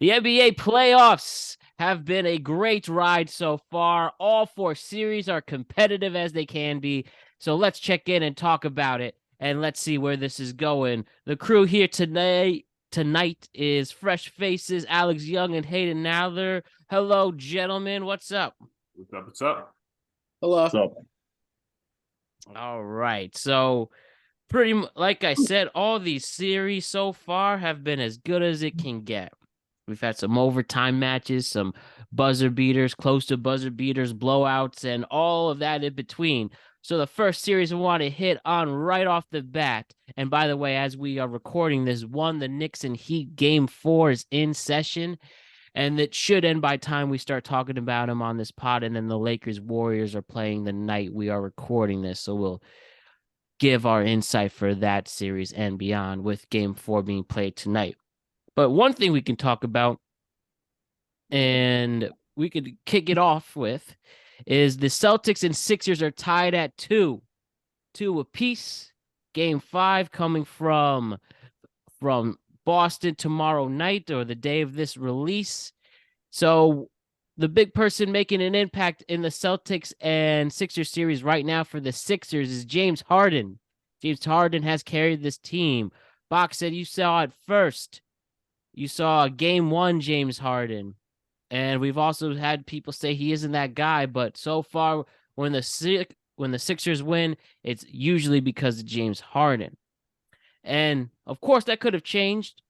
The NBA playoffs have been a great ride so far. All 4 series are competitive as they can be. So let's check in and talk about it, and let's see where this is going. The crew here tonight is Fresh Faces, Alex Young and Hayden Nowther. Hello, gentlemen. What's up? What's up? Hello. What's up? All right. So pretty like I said, all these series so far have been as good as it can get. We've had some overtime matches, some buzzer beaters, close to buzzer beaters, blowouts, and all of that in between. So the first series we want to hit on right off the bat, and by the way, as we are recording this, the Knicks and Heat Game 4 is in session, and it should end by time we start talking about them on this pod, and then the Lakers-Warriors are playing the night we are recording this, so we'll give our insight for that series and beyond with Game 4 being played tonight. But one thing we can talk about, and we could kick it off with, is the Celtics and Sixers are tied at 2 apiece. Game 5 coming from Boston tomorrow night, or the day of this release. So the big person making an impact in the Celtics and Sixers series right now for the Sixers is James Harden. James Harden has carried this team. Bach said you saw it first. You saw Game 1 James Harden. And we've also had people say he isn't that guy, but so far when the Sixers win, it's usually because of James Harden. And of course that could have changed.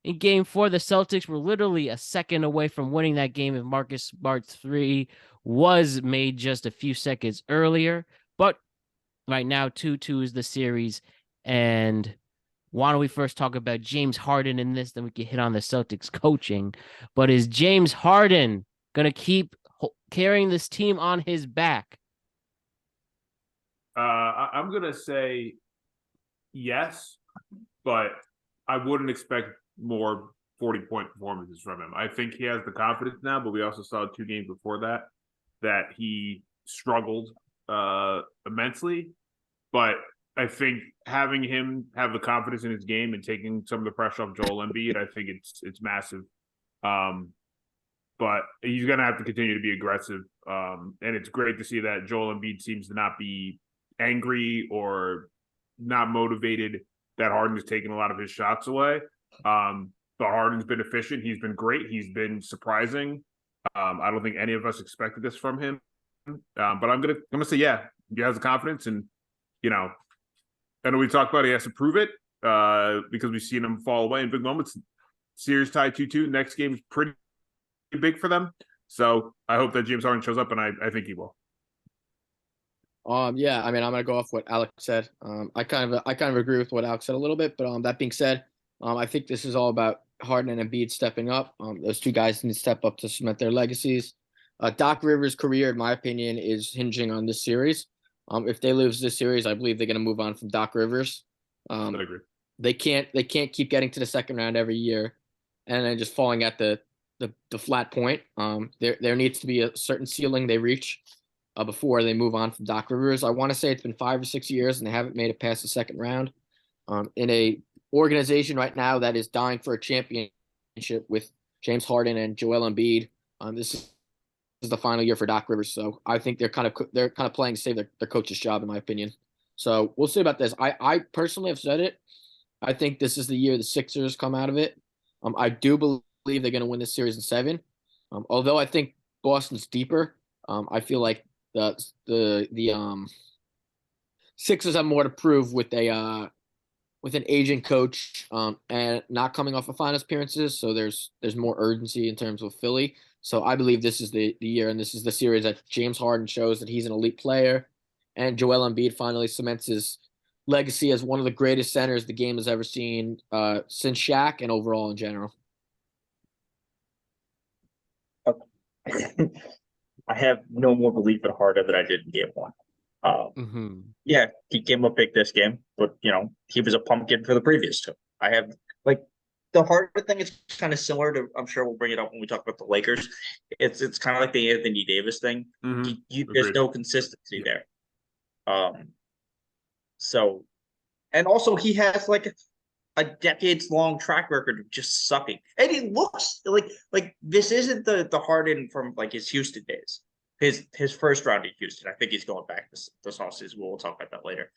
In Game 4, the Celtics were literally a second away from winning that game if Marcus Smart's 3 was made just a few seconds earlier. But right now, 2-2 is the series. And why don't we first talk about James Harden in this, then we can hit on the Celtics coaching. But is James Harden going to keep carrying this team on his back? I'm going to say yes, but I wouldn't expect more 40-point performances from him. I think he has the confidence now, but we also saw 2 games before that he struggled immensely. But I think having him have the confidence in his game and taking some of the pressure off Joel Embiid, I think it's massive. But he's going to have to continue to be aggressive. And it's great to see that Joel Embiid seems to not be angry or not motivated that Harden's taken a lot of his shots away. But Harden's been efficient. He's been great. He's been surprising. I don't think any of us expected this from him. But I'm gonna say yeah. He has the confidence, and I know we talked about he has to prove it because we've seen him fall away in big moments. Series tied 2-2. Next game is pretty big for them. So I hope that James Harden shows up, and I think he will. Yeah, I mean, I'm gonna go off what Alex said. I kind of agree with what Alex said a little bit, but that being said, I think this is all about Harden and Embiid stepping up. Those 2 guys need to step up to cement their legacies. Doc Rivers' career, in my opinion, is hinging on this series. If they lose this series, I believe they're going to move on from Doc Rivers. I agree. They can't keep getting to the second round every year and then just falling at the flat point. There needs to be a certain ceiling they reach before they move on from Doc Rivers. I want to say it's been 5 or 6 years and they haven't made it past the second round. In a organization right now that is dying for a championship with James Harden and Joel Embiid, this is the final year for Doc Rivers. So I think they're kind of playing to save their coach's job, in my opinion. So we'll see about this. I personally have said it. I think this is the year the Sixers come out of it. I do believe they're going to win this series in 7. Although I think Boston's deeper, I feel like the Sixers have more to prove with an aging coach and not coming off of finals appearances. So there's more urgency in terms of Philly. So I believe this is the year, and this is the series that James Harden shows that he's an elite player, and Joel Embiid finally cements his legacy as one of the greatest centers the game has ever seen since Shaq and overall in general. I have no more belief in Harden than I did in Game 1. Yeah, he came up big this game, but he was a pumpkin for the previous 2. I have the Harden thing is kind of similar to. I'm sure we'll bring it up when we talk about the Lakers. It's kind of like the Anthony Davis thing. There's no consistency there. So, and also he has a decades-long track record of just sucking. And he looks like this isn't the Harden from like his Houston days. His first round in Houston. I think he's going back this offseason. We'll talk about that later.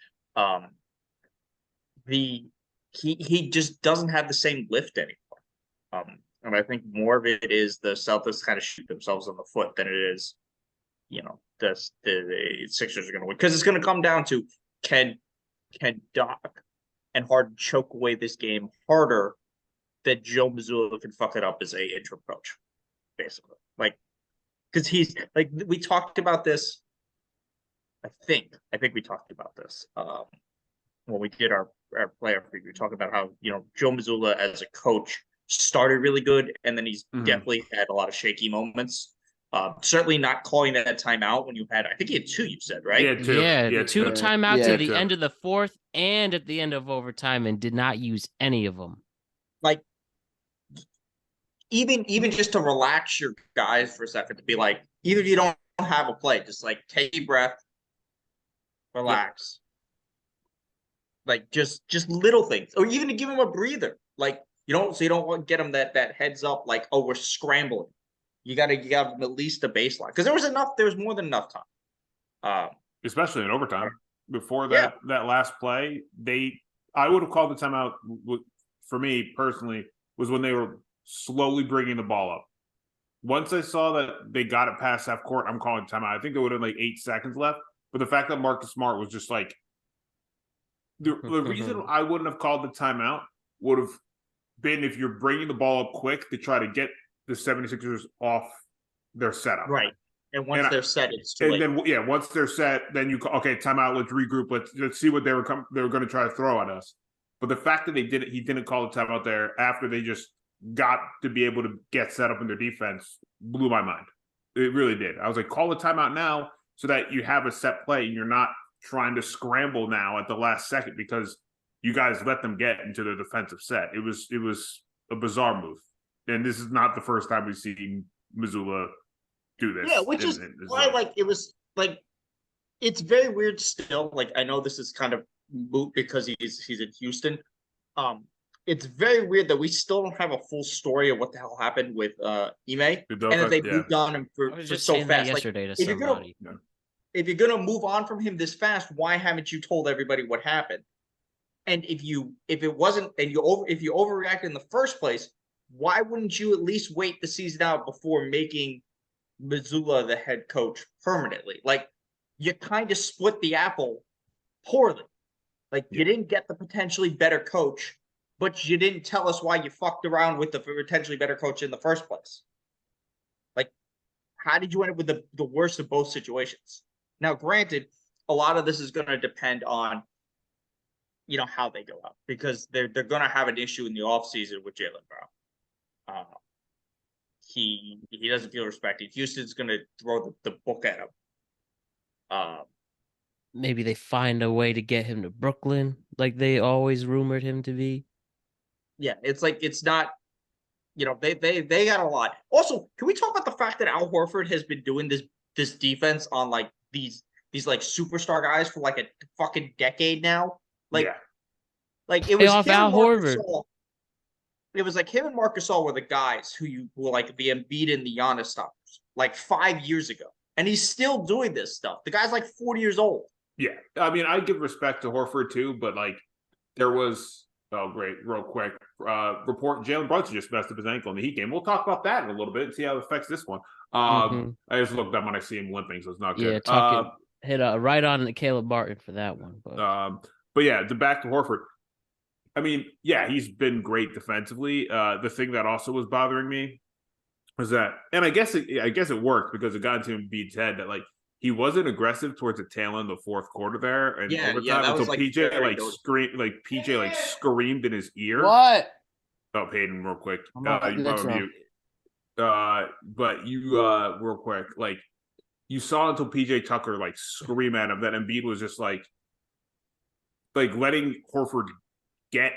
He just doesn't have the same lift anymore. And I think more of it is the Celtics kind of shoot themselves on the foot than it is, the Sixers are going to win, because it's going to come down to can Doc and Harden choke away this game harder than Joe Mazzulla can fuck it up as a interim coach, basically. Like, because he's like, we talked about this. I think we talked about this when we did our player preview. We talked about how Joe Mazzulla as a coach started really good, and then he's definitely had a lot of shaky moments. Certainly not calling that timeout when you had, I think he had two, you said, right? Yeah, two. Yeah, two timeouts at the two. end of the fourth and at the end of overtime, and did not use any of them. Like, even just to relax your guys for a second, to be like, either you don't have a play, just like take a breath, relax. Yep. Like just little things, or even to give him a breather. Like, so you don't want to get him that heads up, like, oh, we're scrambling. You got at least a baseline, because there was more than enough time. Especially in overtime. Before that last play, I would have called the timeout, for me personally, was when they were slowly bringing the ball up. Once I saw that they got it past half court, I'm calling timeout. I think there would have been like 8 seconds left. But the fact that Marcus Smart was just like, the reason I wouldn't have called the timeout would have been if you're bringing the ball up quick to try to get the 76ers off their setup. Right. And once they're set, it's too late. Then, once they're set, then you okay, timeout, let's regroup, let's see what they were going to try to throw at us. But the fact that he didn't call the timeout there after they just got to be able to get set up in their defense blew my mind. It really did. I was like, call the timeout now so that you have a set play and you're not trying to scramble now at the last second, because you guys let them get into their defensive set. It was a bizarre move. And this is not the first time we've seen Mazzulla do this. Yeah, which is why, like, it was like, it's very weird still. Like, I know this is kind of moot because he's in Houston. It's very weird that we still don't have a full story of what the hell happened with Ime, and that they moved on him for so fast. Yesterday like, to somebody. If you're gonna move on from him this fast, why haven't you told everybody what happened? And if you overreacted in the first place, why wouldn't you at least wait the season out before making Mazzulla the head coach permanently? Like, you kind of split the apple poorly. Like, you didn't get the potentially better coach, but you didn't tell us why you fucked around with the potentially better coach in the first place. Like, how did you end up with the worst of both situations? Now, granted, a lot of this is going to depend on, how they go out, because they're going to have an issue in the offseason with Jaylen Brown. He doesn't feel respected. Houston's going to throw the book at him. Maybe they find a way to get him to Brooklyn, like they always rumored him to be. Yeah, it's like, it's not, they got a lot. Also, can we talk about the fact that Al Horford has been doing this defense on like these like superstar guys for like a fucking decade now? Like, like it was off Al Horford. It was like him and Marc Gasol were the guys who were like the Embiid and the Giannis stoppers like 5 years ago. And he's still doing this stuff. The guy's like 40 years old. Yeah. I mean, I give respect to Horford too, but like there was, real quick, report Jalen Brunson just messed up his ankle in the Heat game. We'll talk about that in a little bit and see how it affects this one. I just looked up when I see him limping, so it's not good. Yeah, hit right on Caleb Martin for that one. But yeah, back to Horford. I mean, yeah, he's been great defensively. The thing that also was bothering me was that, and I guess it worked because it got into Embiid's head that like he wasn't aggressive towards the tail end of the fourth quarter there and overtime until like PJ screamed in his ear. What? Oh, Hayden, real quick. But you real quick, like you saw until PJ Tucker like scream at him that Embiid was just like letting Horford get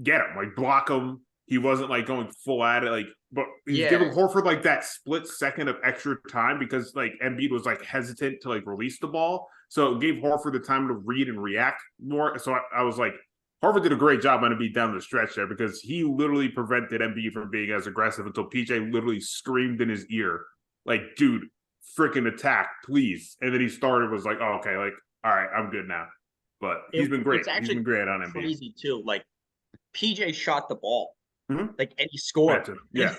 him, like block him. He wasn't like going full at it, like, but he's giving Horford like that split second of extra time because like Embiid was like hesitant to like release the ball. So it gave Horford the time to read and react more. So I was like, Harvard did a great job on Embiid down the stretch there because he literally prevented Embiid from being as aggressive until PJ literally screamed in his ear, like, dude, freaking attack, please. And then he was like, oh, okay, like, all right, I'm good now. But he's been great. He's been great on Embiid. Crazy too. Like PJ shot the ball, like, and he scored. Yeah.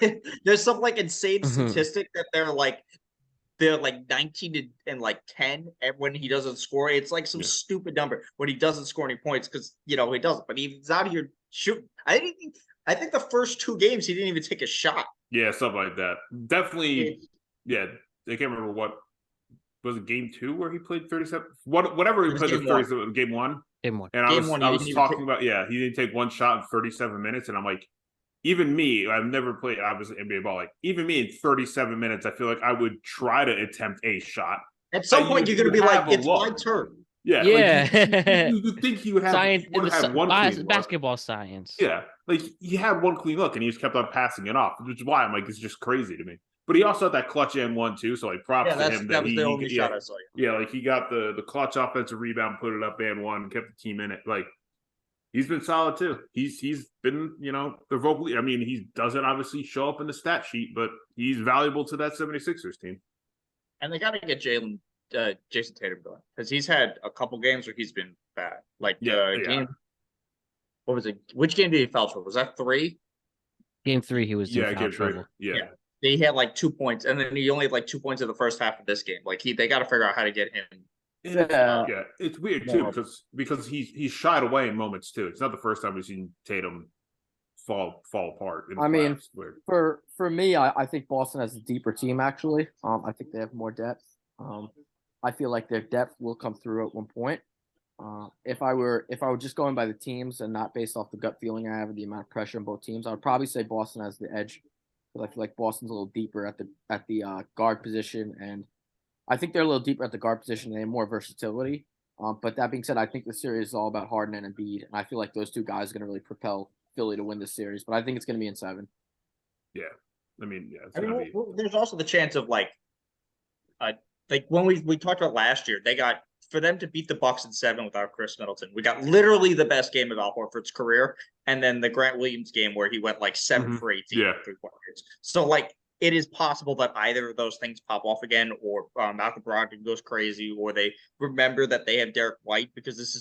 There's some like insane statistic that they're like 19 and like 10 when he doesn't score. It's like some stupid number when he doesn't score any points because he doesn't. But he's out here shooting. I think the first 2 games he didn't even take a shot. Yeah, something like that. Definitely. Yeah, I can't remember what was it. Game 2 where he played 37. Whatever he played 37. Game 1. Game 1. And I was talking about he didn't take one shot in 37 minutes, and I'm like. Even me, I've never played, obviously, NBA ball. Like, even me in 37 minutes, I feel like I would try to attempt a shot. At some point, you're going to be like, it's my turn. Yeah. Yeah. Like, you think he would have, one clean basketball look. Science. Yeah. Like, he had one clean look, and he just kept on passing it off, which is why I'm like, it's just crazy to me. But he also had that clutch and 1, too, so, like, props to him. That was the only shot I saw. Yeah, like, he got the clutch offensive rebound, put it up and 1, kept the team in it. Like, he's been solid too. He's been, the vocal. I mean, he doesn't obviously show up in the stat sheet, but he's valuable to that 76ers team. And they got to get Jason Tatum going because he's had a couple games where he's been bad. Like game. What was it? Which game did he foul trouble? Was that 3? Game 3, he was in foul trouble. Yeah. He had like 2 points, and then he only had like 2 points in the first half of this game. Like they got to figure out how to get him. It's weird too because he's shied away in moments too. It's not the first time we've seen Tatum fall apart. I mean, for me, I think Boston has a deeper team actually. I think they have more depth. I feel like their depth will come through at one point. If I were just going by the teams and not based off the gut feeling I have of the amount of pressure on both teams, I would probably say Boston has the edge. Because I feel like Boston's a little deeper at the guard position, and I think they're a little deeper at the guard position. They have more versatility. But that being said, I think the series is all about Harden and Embiid, and I feel like those 2 guys are going to really propel Philly to win this series. But I think it's going to be in 7. Yeah, I mean, there's also the chance of like when we talked about last year, they got for them to beat the Bucks in 7 without Chris Middleton. We got literally the best game of Al Horford's career, and then the Grant Williams game where he went like 7 for 18. Yeah. So like. It is possible that either of those things pop off again, or Malcolm Brogdon goes crazy, or they remember that they have Derek White, because this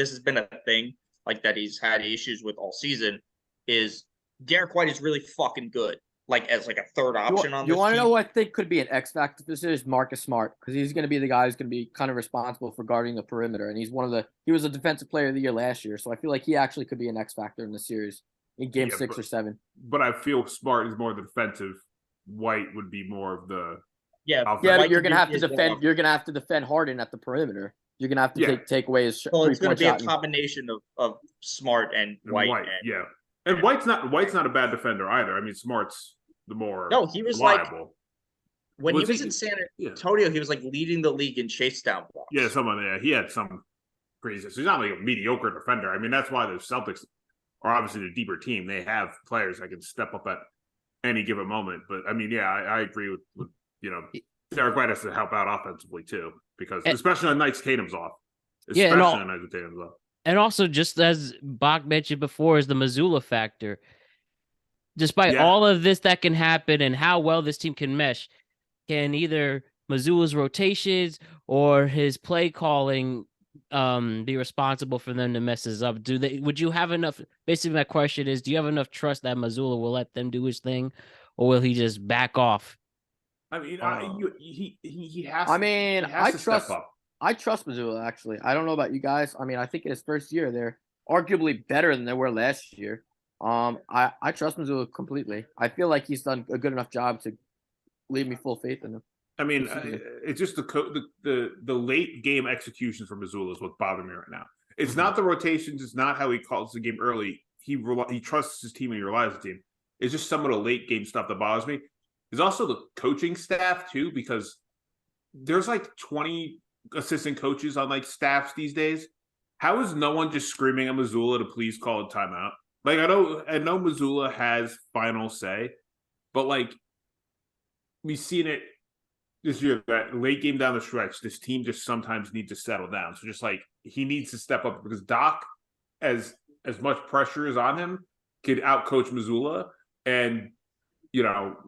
has been a thing like that he's had issues with all season. Is Derek White is really fucking good, like as like a third option on this team. You want to know what I think could be an X factor? This is Marcus Smart, because he's going to be the guy who's going to be kind of responsible for guarding the perimeter, and he was a defensive player of the year last year, so I feel like he actually could be an X factor in the series in game 6 or 7. But I feel Smart is more defensive. White would be more of the but you're gonna have to defend. You're gonna have to defend Harden at the perimeter. You're gonna have to take away his. So it's gonna be a combination of Smart and White. And White's not a bad defender either. I mean, Smart's the more he was reliable. Like when he was in San Antonio, he was like leading the league in chase down blocks. Yeah, he had some crazy. So he's not like a mediocre defender. I mean, that's why the Celtics are obviously the deeper team. They have players that can step up at any given moment. But I mean, I agree with Derek White has to help out offensively too, because especially on nights Tatum's off. And also, just as Bach mentioned before, is the Mazzulla factor. Despite all of this that can happen and how well this team can mesh, can either Mazzulla's rotations or his play calling be responsible for them to mess this up? Would you have enough? Basically, my question is, do you have enough trust that Mazzulla will let them do his thing, or will he just back off? I mean, he has. I trust Mazzulla actually. I don't know about you guys. I mean, I think in his first year, they're arguably better than they were last year. I trust Mazzulla completely. I feel like he's done a good enough job to leave me full faith in him. I mean, it's just the late game execution for Mazzulla is what bothers me right now. It's not the rotations. It's not how he calls the game early. He trusts his team and he relies on the team. It's just some of the late game stuff that bothers me. There's also the coaching staff too, because there's like 20 assistant coaches on like staffs these days. How is no one just screaming at Mazzulla to please call a timeout? Like I know Mazzulla has final say, but like we've seen it this year, that late game down the stretch, this team just sometimes needs to settle down. So just like he needs to step up, because Doc, as as much pressure is on him, could outcoach Mazzulla. And,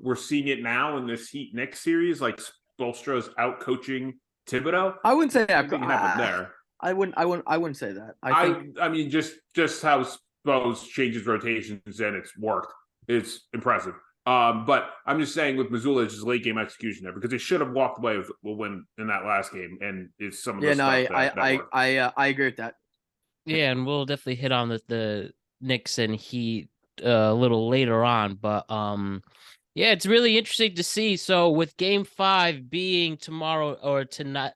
we're seeing it now in this Heat Knicks series, like Spoelstra's outcoaching Thibodeau. I wouldn't say that. Can happen there. I wouldn't say that. I mean, just how Spo's changes rotations and it's worked. It's impressive. But I'm just saying with Mazzulla, it's just late game execution there because they should have walked away with a win in that last game, and it's some of the stuff I agree with that. Yeah, and we'll definitely hit on the Knicks and Heat a little later on, but yeah, it's really interesting to see. So with Game 5 being tomorrow or tonight,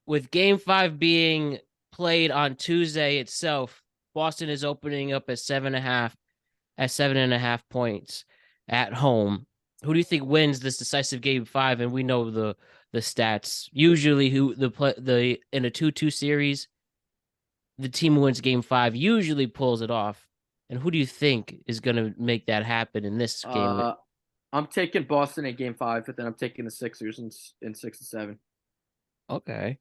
with Game 5 being played on Tuesday itself, Boston is opening up at 7.5 points at home. Who do you think wins this decisive Game 5? And we know the stats. Usually, in a 2-2 series, the team who wins Game 5 usually pulls it off. And who do you think is going to make that happen in this game? I'm taking Boston in Game 5, but then I'm taking the Sixers in 6-7. Okay.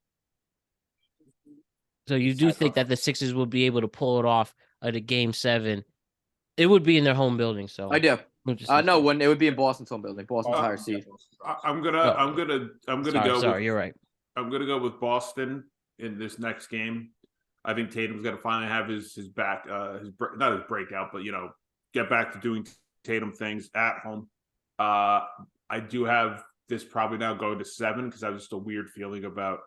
So you do think that the Sixers will be able to pull it off at a Game 7? It would be in their home building, so I do. No, when it would be in Boston's home building, Boston's higher seed. I'm gonna go. Sorry, you're right. I'm gonna go with Boston in this next game. I think Tatum's gonna finally have his back, not his breakout, but get back to doing Tatum things at home. I do have this probably now going to 7 because I have just a weird feeling about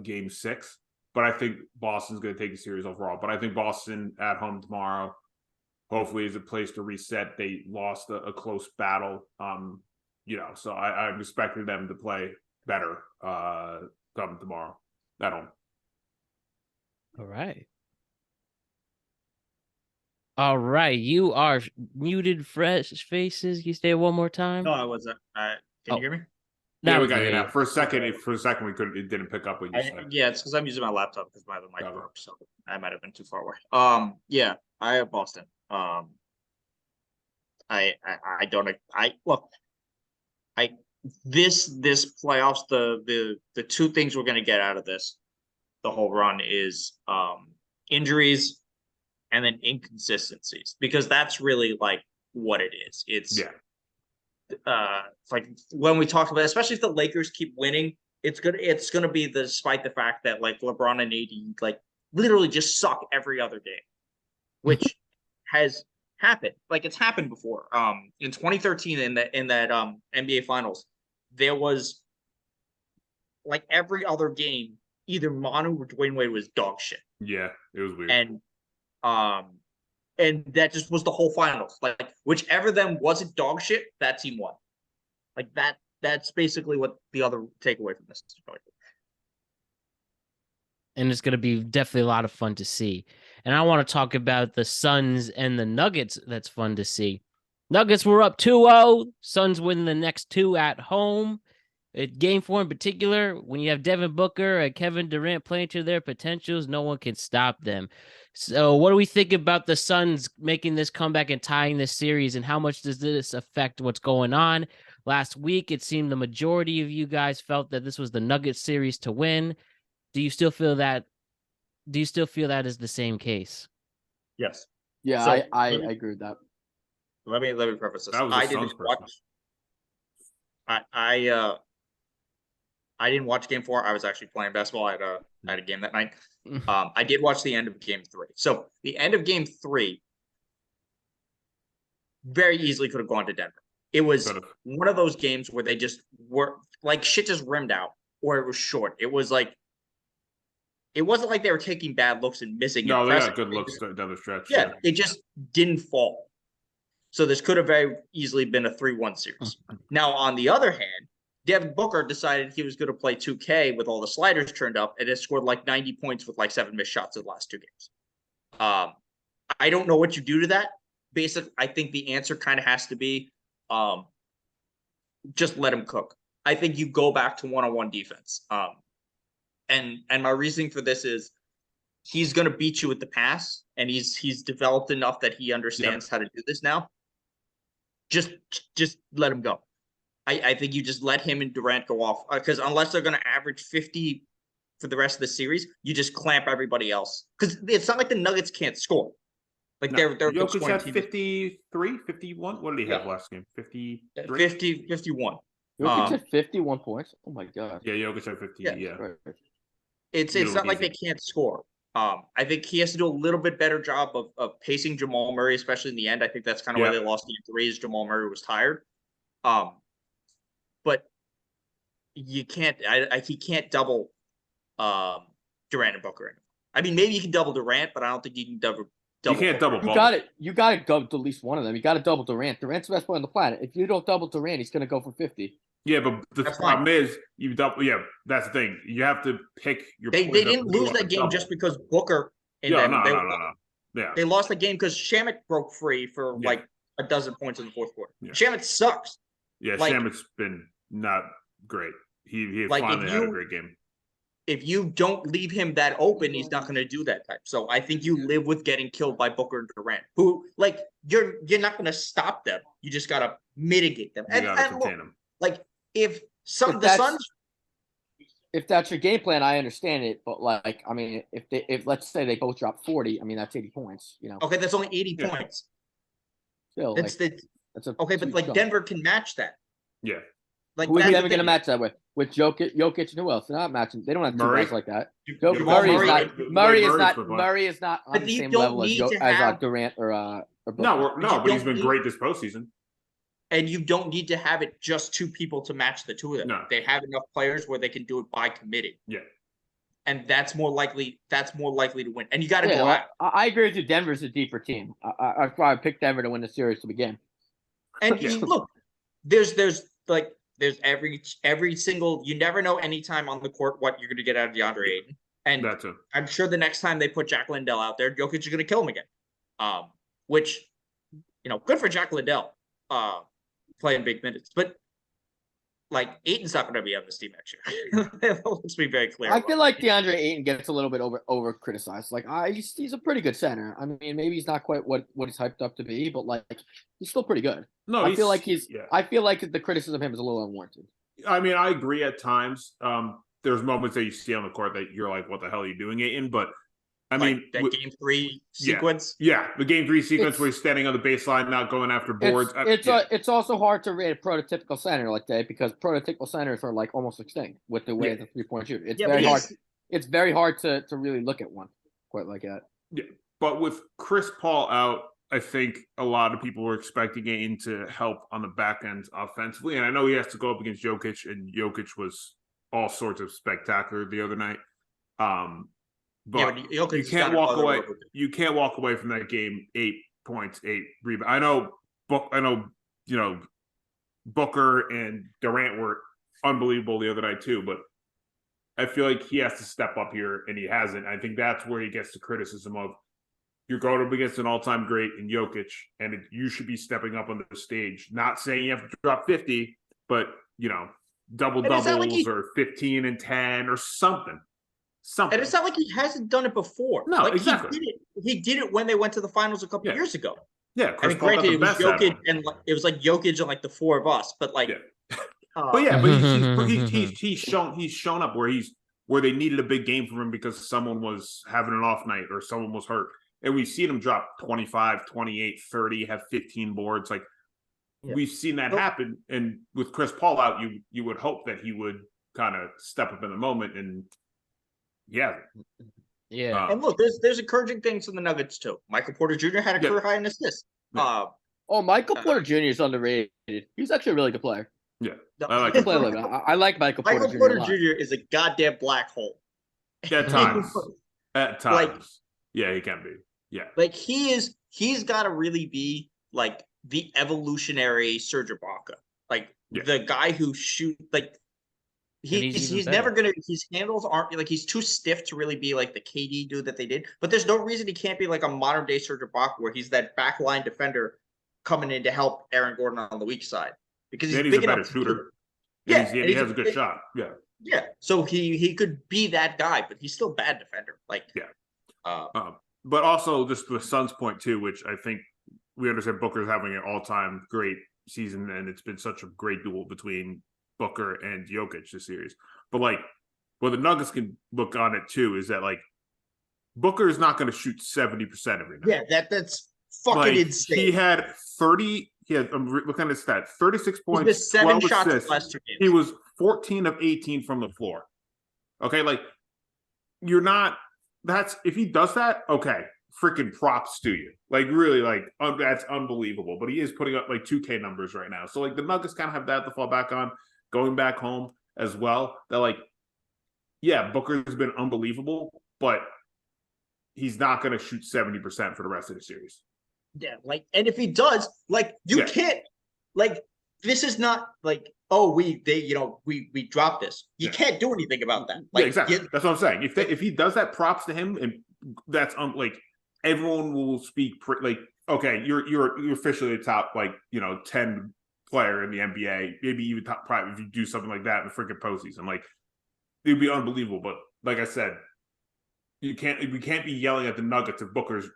Game 6. But I think Boston's going to take the series overall. But I think Boston at home tomorrow, hopefully, is a place to reset. They lost a close battle, so I'm expecting them to play better come tomorrow at home. All right. You are muted, fresh faces. You stay one more time? No, I wasn't. Can you hear me? Yeah, we got you now. For a second, we couldn't. It didn't pick up what you said. Yeah, it's because I'm using my laptop because my other mic broke, so I might have been too far away. Yeah, I have Boston. This playoffs, the two things we're gonna get out of this, the whole run is injuries and then inconsistencies, because that's really like what it is. It's like when we talked about, especially if the Lakers keep winning, it's gonna be despite the fact that like LeBron and AD like literally just suck every other game, which has happened. Like it's happened before. In 2013 in that NBA Finals, there was like every other game, either Manu or Dwayne Wade was dog shit. Yeah, it was weird. And that just was the whole finals. Like whichever them wasn't dog shit, that team won. Like that's basically what the other takeaway from this is. And it's going to be definitely a lot of fun to see. And I want to talk about the Suns and the Nuggets. That's fun to see. Nuggets were up 2-0. Suns win the next 2 at home. At Game 4 in particular, when you have Devin Booker and Kevin Durant playing to their potentials, no one can stop them. So what do we think about the Suns making this comeback and tying this series, and how much does this affect what's going on? Last week, it seemed the majority of you guys felt that this was the Nuggets series to win. Do you still feel that? Do you still feel that is the same case? Yes. Yeah, so, I agree with that. Let me preface this. I didn't watch. I didn't watch Game 4. I was actually playing basketball. I had a game that night. I did watch the end of Game 3. So the end of Game 3 very easily could have gone to Denver. It was one of those games where they just were like shit just rimmed out, or it was short. It was like, it wasn't like they were taking bad looks and missing. No, they got good looks down the stretch. Yeah, it just didn't fall. So this could have very easily been a 3-1 series. Now, on the other hand, Devin Booker decided he was going to play 2K with all the sliders turned up and has scored like 90 points with like 7 missed shots in the last 2 games. I don't know what you do to that. Basically, I think the answer kind of has to be just let him cook. I think you go back to one-on-one defense. And my reasoning for this is he's going to beat you with the pass, and he's developed enough that he understands how to do this now. Just let him go. I think you just let him and Durant go off, because unless they're going to average 50 for the rest of the series, you just clamp everybody else. Because it's not like the Nuggets can't score. Like they're a good Jokic scoring had team. 53, 51. What did he have last game? 53? 51. Jokic had 51 points. Oh my god. Yeah, Jokic had 50. Yeah. Right. It's not like they can't score. I think he has to do a little bit better job of pacing Jamal Murray, especially in the end. I think that's kind of why they lost game 3 is Jamal Murray was tired. But you can't. He can't double Durant and Booker anymore. I mean, maybe you can double Durant, but I don't think you can double. You can't double. You got it. You got to double at least one of them. You got to double Durant. Durant's the best player on the planet. If you don't double Durant, he's going to go for 50. Yeah, but the problem is you double. Yeah, that's the thing. You have to pick your. They didn't lose that game just because Booker. No. Yeah, they lost the game because Shamet broke free for like a dozen points in the fourth quarter. Yeah. Shamet sucks. Yeah, Shamet's been not great. He finally had a great game. If you don't leave him that open, he's not going to do that type. So I think you live with getting killed by Booker and Durant, who like you're not going to stop them. You just got to mitigate them. And contain them. Like if the Suns. If that's your game plan, I understand it. But like, I mean, if let's say they both drop 40, I mean that's 80 points. You know. Okay, that's only 80 points. Still, that's okay, but like Denver can match that. Yeah. Like who are they ever going to match that with? With Jokic and who else? They're not matching. They don't have two guys like that. Murray is not on the same level as Durant or Booker. No, but he's been great this postseason. And you don't need to have it just two people to match the two of them. No. They have enough players where they can do it by committing. Yeah. And that's more likely to win. And you got to go out. I agree with you. Denver's a deeper team. I probably picked Denver to win the series to begin. And look, there's every single, you never know anytime on the court what you're going to get out of DeAndre Ayton. And I'm sure the next time they put Jack Lindell out there, Jokic is going to kill him again. Which, good for Jack Lindell. Playing big minutes, but like Ayton's not going to be on this team next year. Let's be very clear. I feel like DeAndre Ayton gets a little bit over criticized. Like he's a pretty good center. I mean, maybe he's not quite what he's hyped up to be, but like he's still pretty good. No, I feel like the criticism of him is a little unwarranted. I mean, I agree at times. There's moments that you see on the court that you're like, "What the hell are you doing, Ayton?" But I mean, that game 3 sequence. Yeah, the game 3 sequence where he's standing on the baseline, not going after boards. It's also hard to rate a prototypical center like that because prototypical centers are like almost extinct with the way the 3-point shooter. It's very hard. It's very hard to really look at one quite like that. Yeah, but with Chris Paul out, I think a lot of people were expecting Ayton to help on the back end offensively, and I know he has to go up against Jokic, and Jokic was all sorts of spectacular the other night. But you can't walk away. You can't walk away from that game 8 points, 8 rebounds. I know. Booker and Durant were unbelievable the other night too, but I feel like he has to step up here, and he hasn't. I think that's where he gets the criticism of you're going up against an all-time great in Jokic, and you should be stepping up on the stage. Not saying you have to drop 50, but double doubles or 15 and 10 or something. And it's not like he hasn't done it before. No, like exactly. He did it when they went to the finals a couple years ago. Yeah, Chris Paul granted, it was Jokic and it was like Jokic and like the four of us, but like. Yeah. But he's shown up where they needed a big game from him because someone was having an off night or someone was hurt, and we've seen him drop 25, 28, 30, have 15 boards. Like we've seen that happen, and with Chris Paul out, you would hope that he would kind of step up in the moment and. Yeah. And look, there's encouraging things in the Nuggets too. Michael Porter Jr. had a career high in assists. Michael Porter Jr. is underrated. He's actually a really good player. Yeah. I like Michael Porter Jr. Michael Porter Jr. is a goddamn black hole. At times. He can be. Yeah. Like he's got to really be like the evolutionary Serge Ibaka. Like the guy who He's never gonna. His handles aren't like he's too stiff to really be like the KD dude that they did. But there's no reason he can't be like a modern day Serge Ibaka where he's that backline defender coming in to help Aaron Gordon on the weak side because he's big a better shooter. He has a good shot. Yeah. So he could be that guy, but he's still a bad defender. Like but also just the Suns' point too, which I think we understand Booker's having an all-time great season, and it's been such a great duel between Booker and Jokic this series. But like what the Nuggets can look on it too is that like Booker is not going to shoot 70% every night. Yeah, fucking insane. He had 30. I'm looking at his stat: 36 points, missed 7 12 shots assists. last 2 games. He was 14 of 18 from the floor. Okay, like you're not. That's if he does that. Okay, freaking props to you. Like really, like that's unbelievable. But he is putting up like 2K numbers right now. So like the Nuggets kind of have that to fall back on. Going back home as well. That like, yeah, Booker's been unbelievable, but he's not going to shoot 70% for the rest of the series. Yeah, like, and if he does, like, you can't, like, this is not like, oh, we dropped this. You can't do anything about that. Like, exactly. That's what I'm saying. If he does that, props to him, and that's like everyone will speak like, okay, you're officially a top 10 player in the NBA, maybe even top 5 if you do something like that in the freaking postseason. Like, it'd be unbelievable. But like I said, we can't be yelling at the Nuggets if Booker's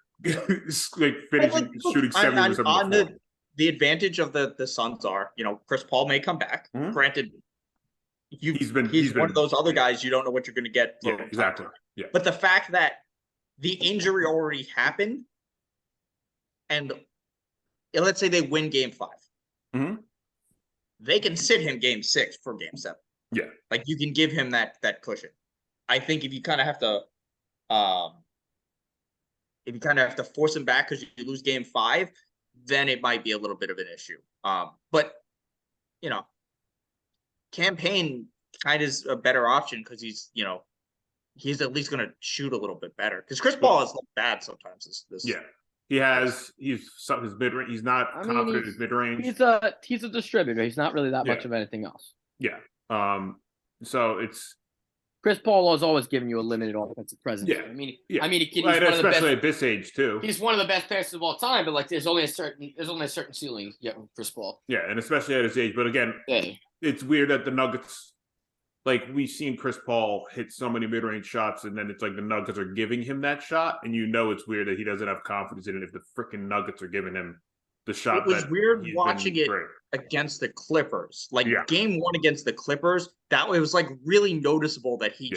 like finishing shooting 70% on the advantage of the Suns are, Chris Paul may come back. Mm-hmm. Granted, he's one of those other guys you don't know what you're going to get. Yeah, exactly. Yeah. But the fact that the injury already happened, and let's say they win Game 5, mm-hmm. they can sit him Game 6 for Game 7. Yeah, like you can give him that cushion. I think if you kind of have to. If you kind of have to force him back because you lose Game 5, then it might be a little bit of an issue. But Campaign kind of is a better option because he's at least going to shoot a little bit better. Because Chris Paul has looked bad sometimes. He's his mid range. He's not confident in his mid range. He's a distributor. He's not really that much of anything else. Yeah. So it's. Chris Paul has always given you a limited offensive presence. Yeah. He's one especially of the best, at this age too. He's one of the best passers of all time, but like there's only a certain ceiling you get with Chris Paul. Yeah, and especially at his age. But again, it's weird that the Nuggets, like we've seen Chris Paul hit so many mid-range shots, and then it's like the Nuggets are giving him that shot, and it's weird that he doesn't have confidence in it if the freaking Nuggets are giving him the shot. It was weird watching it against the Clippers. Game 1 against the Clippers, it was like really noticeable that he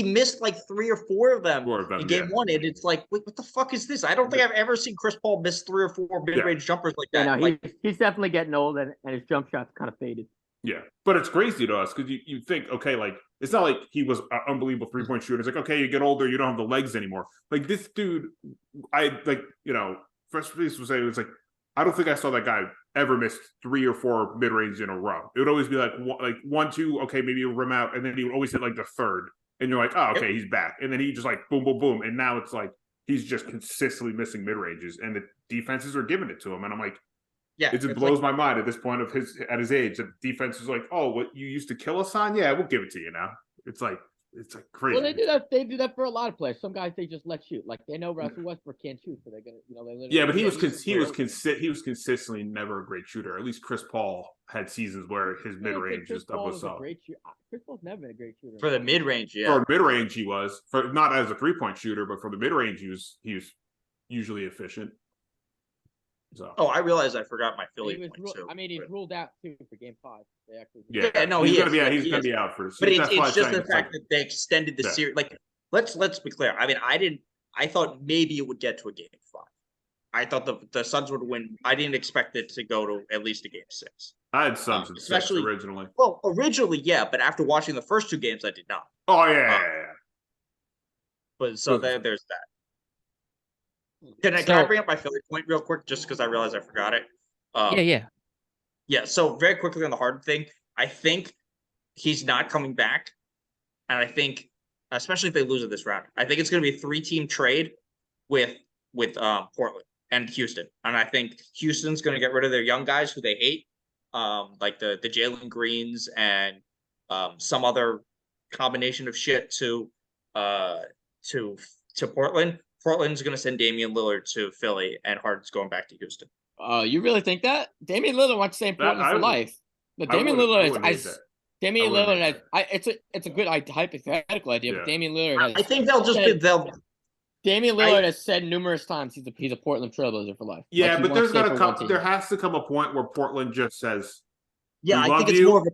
missed like 3 or 4 of them in Game 1, and it's like, wait, what the fuck is this? I don't think I've ever seen Chris Paul miss 3 or 4 mid-range jumpers like that. Yeah, no, he's definitely getting old, and his jump shot's kind of faded. Yeah, but it's crazy to us because you think, okay, like it's not like he was an unbelievable 3-point shooter. It's like, okay, you get older, you don't have the legs anymore. Like this dude, first piece was saying, it was like, I don't think I saw that guy ever miss 3 or 4 mid-range in a row. It would always be like 1, 2, okay, maybe a rim out, and then he would always hit like the third, and you're like, oh, okay, he's back, and then he just like boom, boom, boom, and now it's like he's just consistently missing mid-ranges, and the defenses are giving it to him, and I'm like, it just blows my mind at this point at his age. The defense is like, oh, what you used to kill us on? Yeah, we'll give it to you now. It's like crazy. Well, they do that. They do that for a lot of players. Some guys they just let shoot. Like they know Russell Westbrook can't shoot, so they're gonna. But he was consistently never a great shooter. At least Chris Paul had seasons where his mid range just was up. Chris Paul's never been a great shooter for the mid range. Yeah, for mid range he was. For not as a 3-point shooter, but for the mid range he was usually efficient. So. Oh, I realized I forgot my Philly point too. He's ruled out too for Game 5. They actually. He's gonna be out for. But it's just the fact that they extended the series. Like, let's be clear. I thought maybe it would get to a Game 5. I thought the Suns would win. I didn't expect it to go to at least a Game 6. I had Suns in 6 originally. Well, originally, yeah, but after watching the first 2 games, I did not. Oh yeah. But so there's that. Can I bring up my Philly point real quick, just because I realized I forgot it? Yeah. So very quickly on the Harden thing, I think he's not coming back, and I think, especially if they lose in this round, I think it's going to be a 3-team trade with Portland and Houston, and I think Houston's going to get rid of their young guys who they hate, like the Jalen Greens and some other combination of shit to Portland. Portland's going to send Damian Lillard to Philly, and Harden's going back to Houston. You really think that? Damian Lillard wants to stay in Portland for life. But Damian Lillard it's a good hypothetical idea, but Damian Lillard I think Damian Lillard has said numerous times he's a Portland Trailblazer for life. Yeah, but there has to come a point where Portland just says, I think it's more of a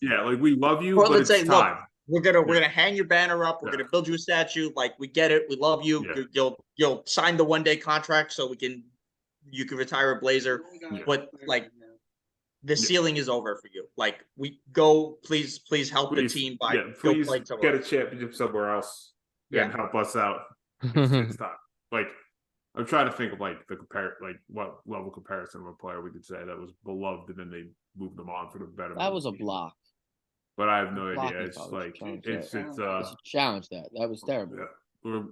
Yeah, like we love you, Portland but it's time. we're gonna hang your banner up. We're gonna build you a statue. Like, we get it. We love you. Yeah. You'll sign the 1-day contract so you can retire a Blazer. Yeah. But like, the ceiling is over for you. Like, please help the team by please play get a championship somewhere else and help us out. It's not like, I'm trying to think of like what level comparison of a player we could say that was beloved and then they moved them on for the better. That was a block. But I have no idea. It's like it's challenge that. That was terrible. Yeah.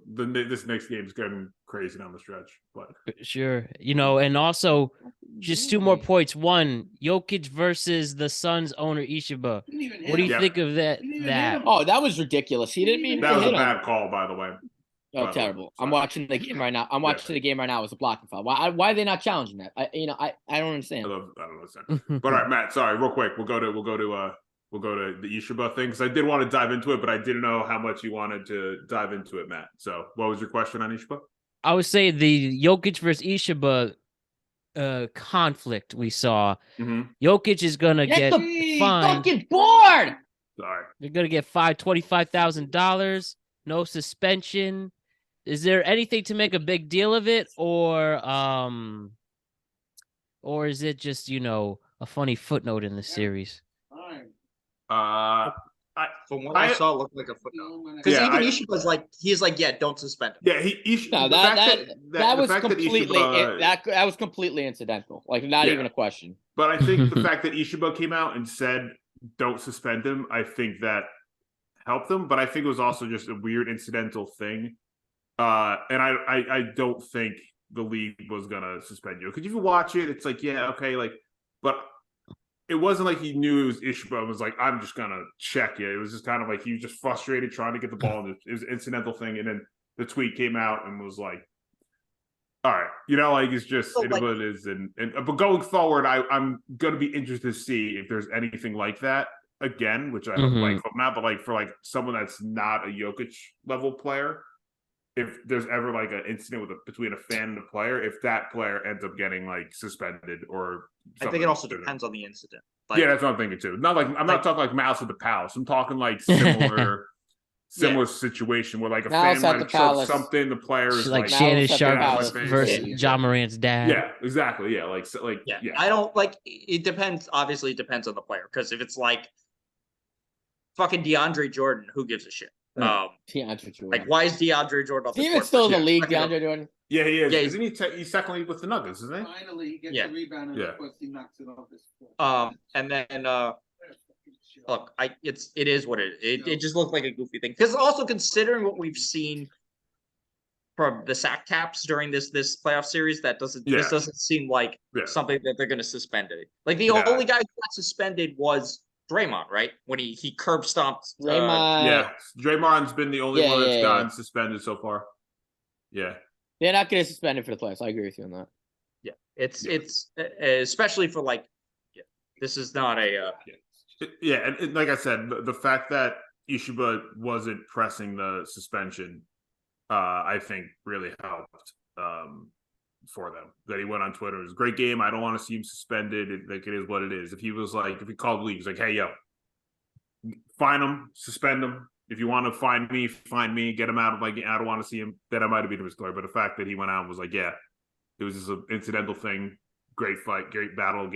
This next game is getting crazy down the stretch, but sure, and also just 2 more points. One, Jokic versus the Suns owner Ishiba. What do you think of that? Oh, that was ridiculous. He didn't mean that was a bad call, by the way. Oh, terrible! I'm watching the game right now. The game right now. It was a blocking foul. Why are they not challenging that? I don't understand. I don't understand. But all right, Matt. Sorry, real quick. We'll go to the Ishiba thing because I did want to dive into it, but I didn't know how much you wanted to dive into it, Matt. So, what was your question on Ishiba? I would say the Jokic versus Ishiba conflict we saw. Jokic is gonna get fined. Fucking bored. Sorry, they're gonna get fined $25,000. No suspension. Is there anything to make a big deal of it, or is it just a funny footnote in the series? From what I saw, it looked like a footnote. Because even Ishiba's he's like, don't suspend him. Yeah, that was completely incidental. Like, not even a question. But I think the fact that Ishiba came out and said don't suspend him, I think that helped them. But I think it was also just a weird incidental thing. And I don't think the league was gonna suspend you. Because if you watch it, it's like, yeah, okay, but it wasn't like he knew it was Ishiba and was like, I'm just gonna check you. It was just kind of like he was just frustrated trying to get the ball, and it was an incidental thing. And then the tweet came out and was like, all right, it's just what it is. But going forward, I'm gonna be interested to see if there's anything like that again, which I don't like now, but for someone that's not a Jokic level player. If there's ever an incident between a fan and a player, if that player ends up getting suspended or I think it also depends on the incident. Yeah, that's what I'm thinking too. Not I'm not talking Mouse at the Palace. I'm talking similar situation where a fan might have choked something. The player is like Shannon Sharp versus John Morant's dad. Yeah, exactly. Yeah, I don't it depends. Obviously, it depends on the player because if it's fucking DeAndre Jordan, who gives a shit? DeAndre Jordan. Why is DeAndre Jordan off the court? Even still in the league, DeAndre Jordan? Yeah, he is. Yeah, isn't he? He's second with the Nuggets, isn't he? Finally, he gets a rebound and he knocks it off his foot. And then look, it is what it is. It just looked like a goofy thing. Because also considering what we've seen from the sack taps during this playoff series, this doesn't seem like something that they're going to suspend it. The only guy who got suspended was Draymond, right? When he curb stomped Draymond. Draymond's been the only one that's gotten suspended so far. Yeah. They're not going to suspend him for the playoffs. I agree with you on that. Yeah. It's especially for this is not a and like I said, the fact that Ishiba wasn't pressing the suspension I think really helped for them. That he went on Twitter. It was a great game. I don't want to see him suspended. It is what it is. If he was if he called the league, he's like, hey, yo, fine him, suspend him. If you want to find me, get him out of I don't want to see him. Then I might have been his clear. But the fact that he went out and was like, yeah, it was just an incidental thing. Great fight, great battle of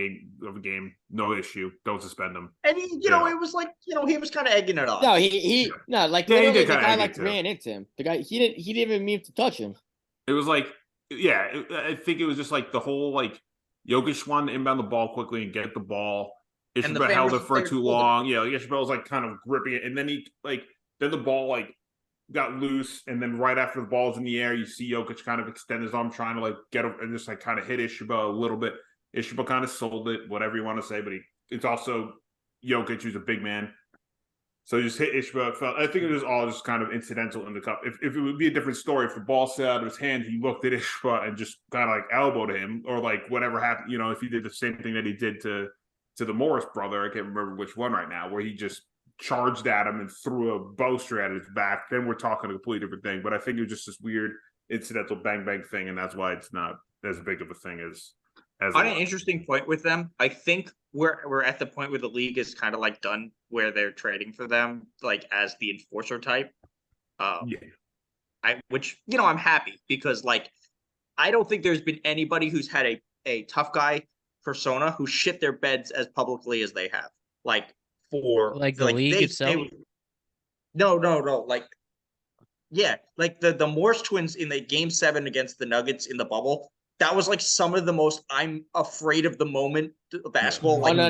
a game, no issue. Don't suspend him. And he, it was he was kind of egging it on. No, he the guy ran into him. The guy he didn't even mean to touch him. It was I think it was just the whole Jokic wanted to inbound the ball quickly and get the ball. Ishiba held it for too long. Yeah, Ishiba was kind of gripping it, and then he then the ball got loose, and then right after the ball's in the air, you see Jokic kind of extend his arm trying to get him and just kind of hit Ishiba a little bit. Ishiba kind of sold it, whatever you want to say, but it's also Jokic, who's a big man. So he just hit Ishiba. I think it was all just kind of incidental in the cup. If it would be a different story, if the ball slid out of his hand, he looked at Ishiba and just kind of elbowed him, or whatever happened. If he did the same thing that he did to the Morris brother, I can't remember which one right now, where he just charged at him and threw a bowstring at his back, then we're talking a completely different thing. But I think it was just this weird incidental bang bang thing, and that's why it's not as big of a thing as On an interesting point with them, I think we're at the point where the league is kind of like done where they're trading for them like as the enforcer type. Which I'm happy because like I don't think there's been anybody who's had a tough guy persona who shit their beds as publicly as they have. Like for like the league itself. No. Like like the Morse twins in the game 7 against the Nuggets in the bubble. That was like some of the most I'm afraid of the moment basketball. Like no.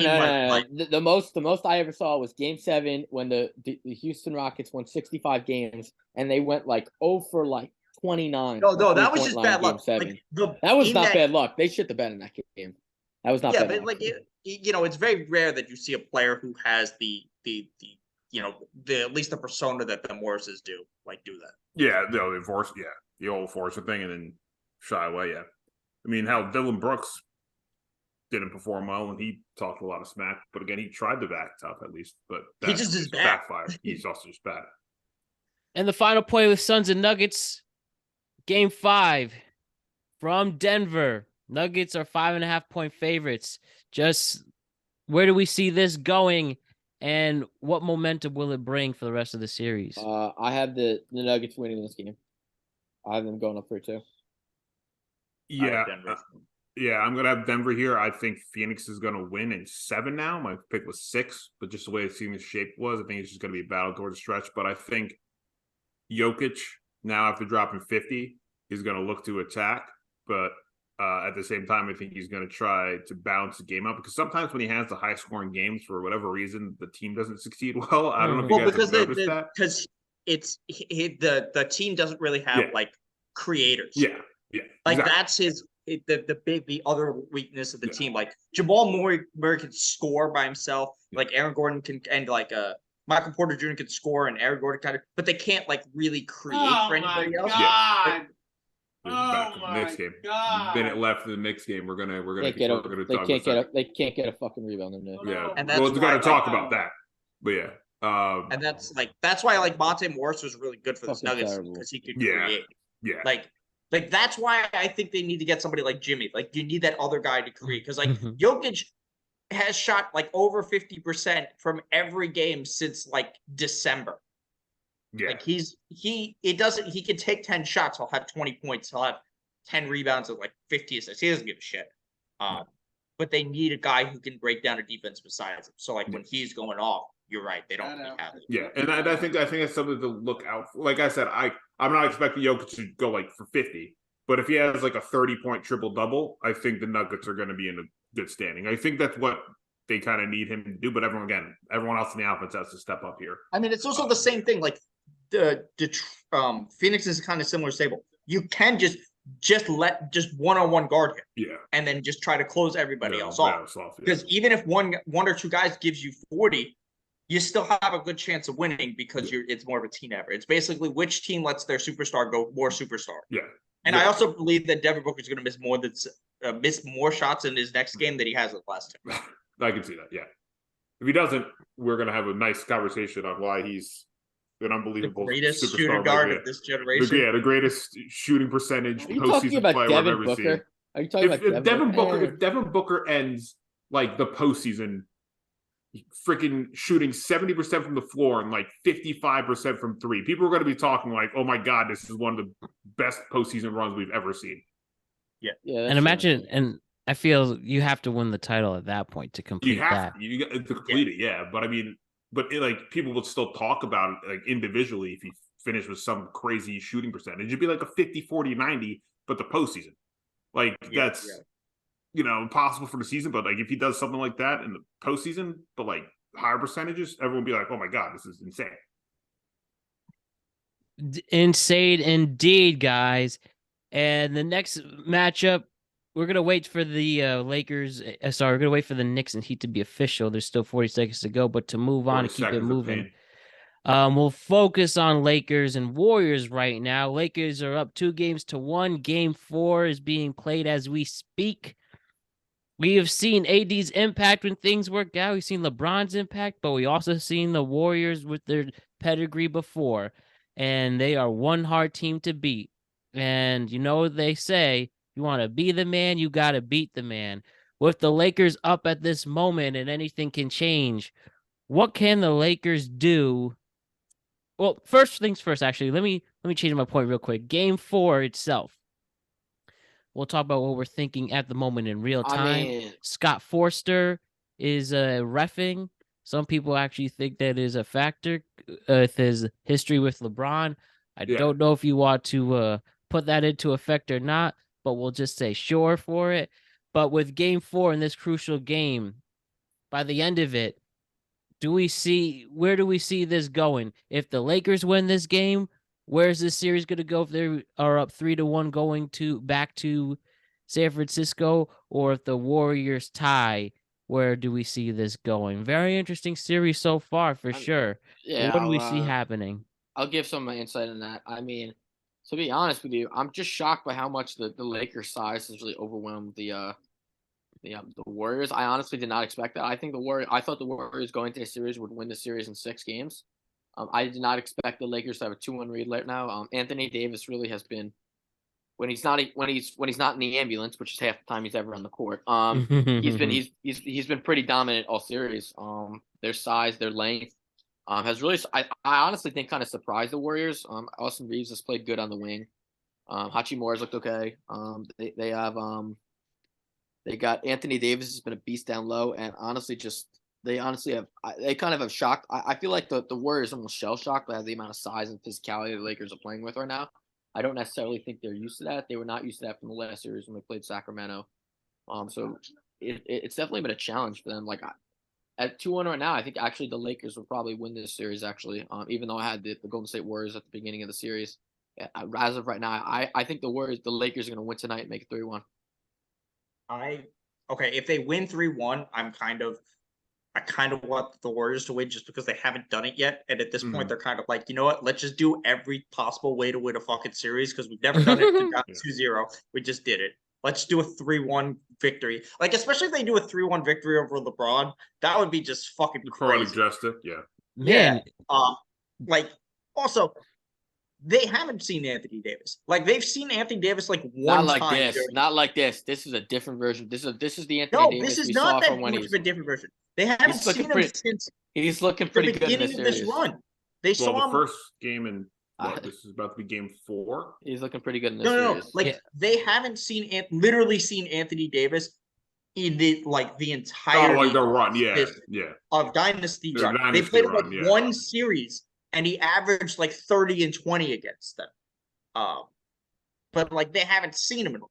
The most I ever saw was Game 7 when the Houston Rockets won 65 games and they went like 0 for like 29. No, that was just bad luck. Like, that was not bad luck. They shit the bed in that game. That was not bad. Yeah, but like it's very rare that you see a player who has the at least the persona that the Morrises do that. Yeah, the old enforcer thing, and then shy away. Yeah. I mean, how Dylan Brooks didn't perform well and he talked a lot of smack, but again, he tried to back tough at least, but he just is bad. Backfired. He's also just bad. And the final play with Suns and Nuggets, Game 5 from Denver. Nuggets are 5.5-point favorites. Just where do we see this going, and what momentum will it bring for the rest of the series? I have the Nuggets winning this game. I have them going up for 2. Yeah, I'm going to have Denver here. I think Phoenix is going to win in 7 now. My pick was 6, but just the way the team's shape was, I think it's just going to be a battle towards the stretch. But I think Jokic, now after dropping 50, is going to look to attack. But at the same time, I think he's going to try to balance the game out. Because sometimes when he has the high-scoring games, for whatever reason, the team doesn't succeed well. I don't know if you guys have noticed that. Because the team doesn't really have, creators. Yeah. Like exactly. That's the other weakness of the team. Like Jamal Murray can score by himself. Like Aaron Gordon can, and Michael Porter Jr. can score, and Aaron Gordon kind of, but they can't really create for anybody else. Yeah. Back to the Knicks game. Minute left in the Knicks game. We're gonna talk about they can't get a fucking rebound in there. Yeah, and that's we're gonna talk about that. But yeah, and that's why Monte Morris was really good for the Nuggets because he could create. Yeah, Like that's why I think they need to get somebody like Jimmy. Like you need that other guy to create because Jokic has shot over 50% from every game since December. Yeah, like he can take 10 shots. He'll have 20 points. He'll have 10 rebounds and 50 assists. He doesn't give a shit. But they need a guy who can break down a defense besides him. So when he's going off, you're right. They don't really have it. Yeah, and I think that's something to look out for. Like I said, I'm not expecting Jokic to go for 50, but if he has a 30-point triple-double, I think the Nuggets are going to be in a good standing. I think that's what they kind of need him to do, but everyone else in the offense has to step up here. I mean, it's also the same thing. Phoenix is kind of similar stable. You can just let one-on-one guard him. Yeah. And then just try to close everybody else off. Because even if one or two guys gives you 40, you still have a good chance of winning because it's more of a team effort. It's basically which team lets their superstar go more superstar. Yeah. And I also believe that Devin Booker is going to miss more shots in his next game than he has in the last 2. I can see that, yeah. If he doesn't, we're going to have a nice conversation on why he's an unbelievable greatest superstar shooting guard of this generation. The greatest shooting percentage postseason player Devin I've ever Booker? Seen. Are you talking about Devin Booker? If Devin Booker ends the postseason freaking shooting 70% from the floor and 55% from 3, people are going to be talking oh my God, this is one of the best postseason runs we've ever seen. Yeah. And imagine, and I feel you have to win the title at that point to complete that. You got to complete it, yeah. But I mean, people would still talk about it individually if he finished with some crazy shooting percentage. It'd be a 50, 40, 90, but the postseason. That's impossible for the season, but if he does something like that in the postseason, but higher percentages, everyone will be oh my God, this is insane. Insane indeed, guys. And the next matchup, we're going to wait for the Lakers. We're going to wait for the Knicks and Heat to be official. There's still 40 seconds to go, but to move on and keep it moving. We'll focus on Lakers and Warriors right now. Lakers are up 2-1. Game 4 is being played as we speak. We have seen AD's impact when things work out. We've seen LeBron's impact, but we also seen the Warriors with their pedigree before, and they are one hard team to beat. And you know what they say, You want to be the man, you got to beat the man. With the Lakers up at this moment and anything can change, what can the Lakers do? Well, first things first, actually, let me change my point real quick. Game 4 itself. We'll talk about what we're thinking at the moment in real time. Scott Forster is reffing. Some people actually think that is a factor with his history with LeBron. I don't know if you want to put that into effect or not, but we'll just say sure for it. But with Game 4 in this crucial game, by the end of it, where do we see this going? If the Lakers win this game, where's this series going to go if they are up 3-1 going back to San Francisco, or if the Warriors tie, where do we see this going? Very interesting series so far, for sure. Yeah. What do we see happening? I'll give some insight on that. I mean, to be honest with you, I'm just shocked by how much the Lakers size has really overwhelmed the Warriors. I honestly did not expect that. I thought the Warriors going to the series would win the series in 6 games. I did not expect the Lakers to have a 2-1 lead right now. Anthony Davis really has been, when he's not in the ambulance, which is half the time he's ever on the court. He's been pretty dominant all series. Their size, their length, has really, I honestly think, kind of surprised the Warriors. Austin Reeves has played good on the wing. Hachimura's looked okay. They got Anthony Davis has been a beast down low, and they kind of have shocked. I feel like the Warriors are almost shell shocked by the amount of size and physicality the Lakers are playing with right now. I don't necessarily think they're used to that. They were not used to that from the last series when they played Sacramento. So it's definitely been a challenge for them. Like at 2-1 right now, I think actually the Lakers will probably win this series. Actually, even though I had the Golden State Warriors at the beginning of the series, as of right now, I think the Lakers are going to win tonight and make it 3-1. If they win 3-1, I kind of want the Warriors to win just because they haven't done it yet. And at this point, they're kind of like, you know what? Let's just do every possible way to win a fucking series because we've never done it. 2-0. We just did it. Let's do a 3-1 victory. Like, especially if they do a 3-1 victory over LeBron, that would be just fucking crazy. Adjusted, yeah. Man. Also, they haven't seen Anthony Davis. Like, they've seen Anthony Davis like one time. Not like this. This is a different version. This is the Anthony Davis this is not that much of a different version. They haven't seen him since he's looking pretty the good in beginning of this run. They saw him first game in this is about to be game 4. He's looking pretty good in this series. They haven't literally seen Anthony Davis in the entire the run, of Dynasty run. They played one series. And he averaged like 30 and 20 against them. But they haven't seen him.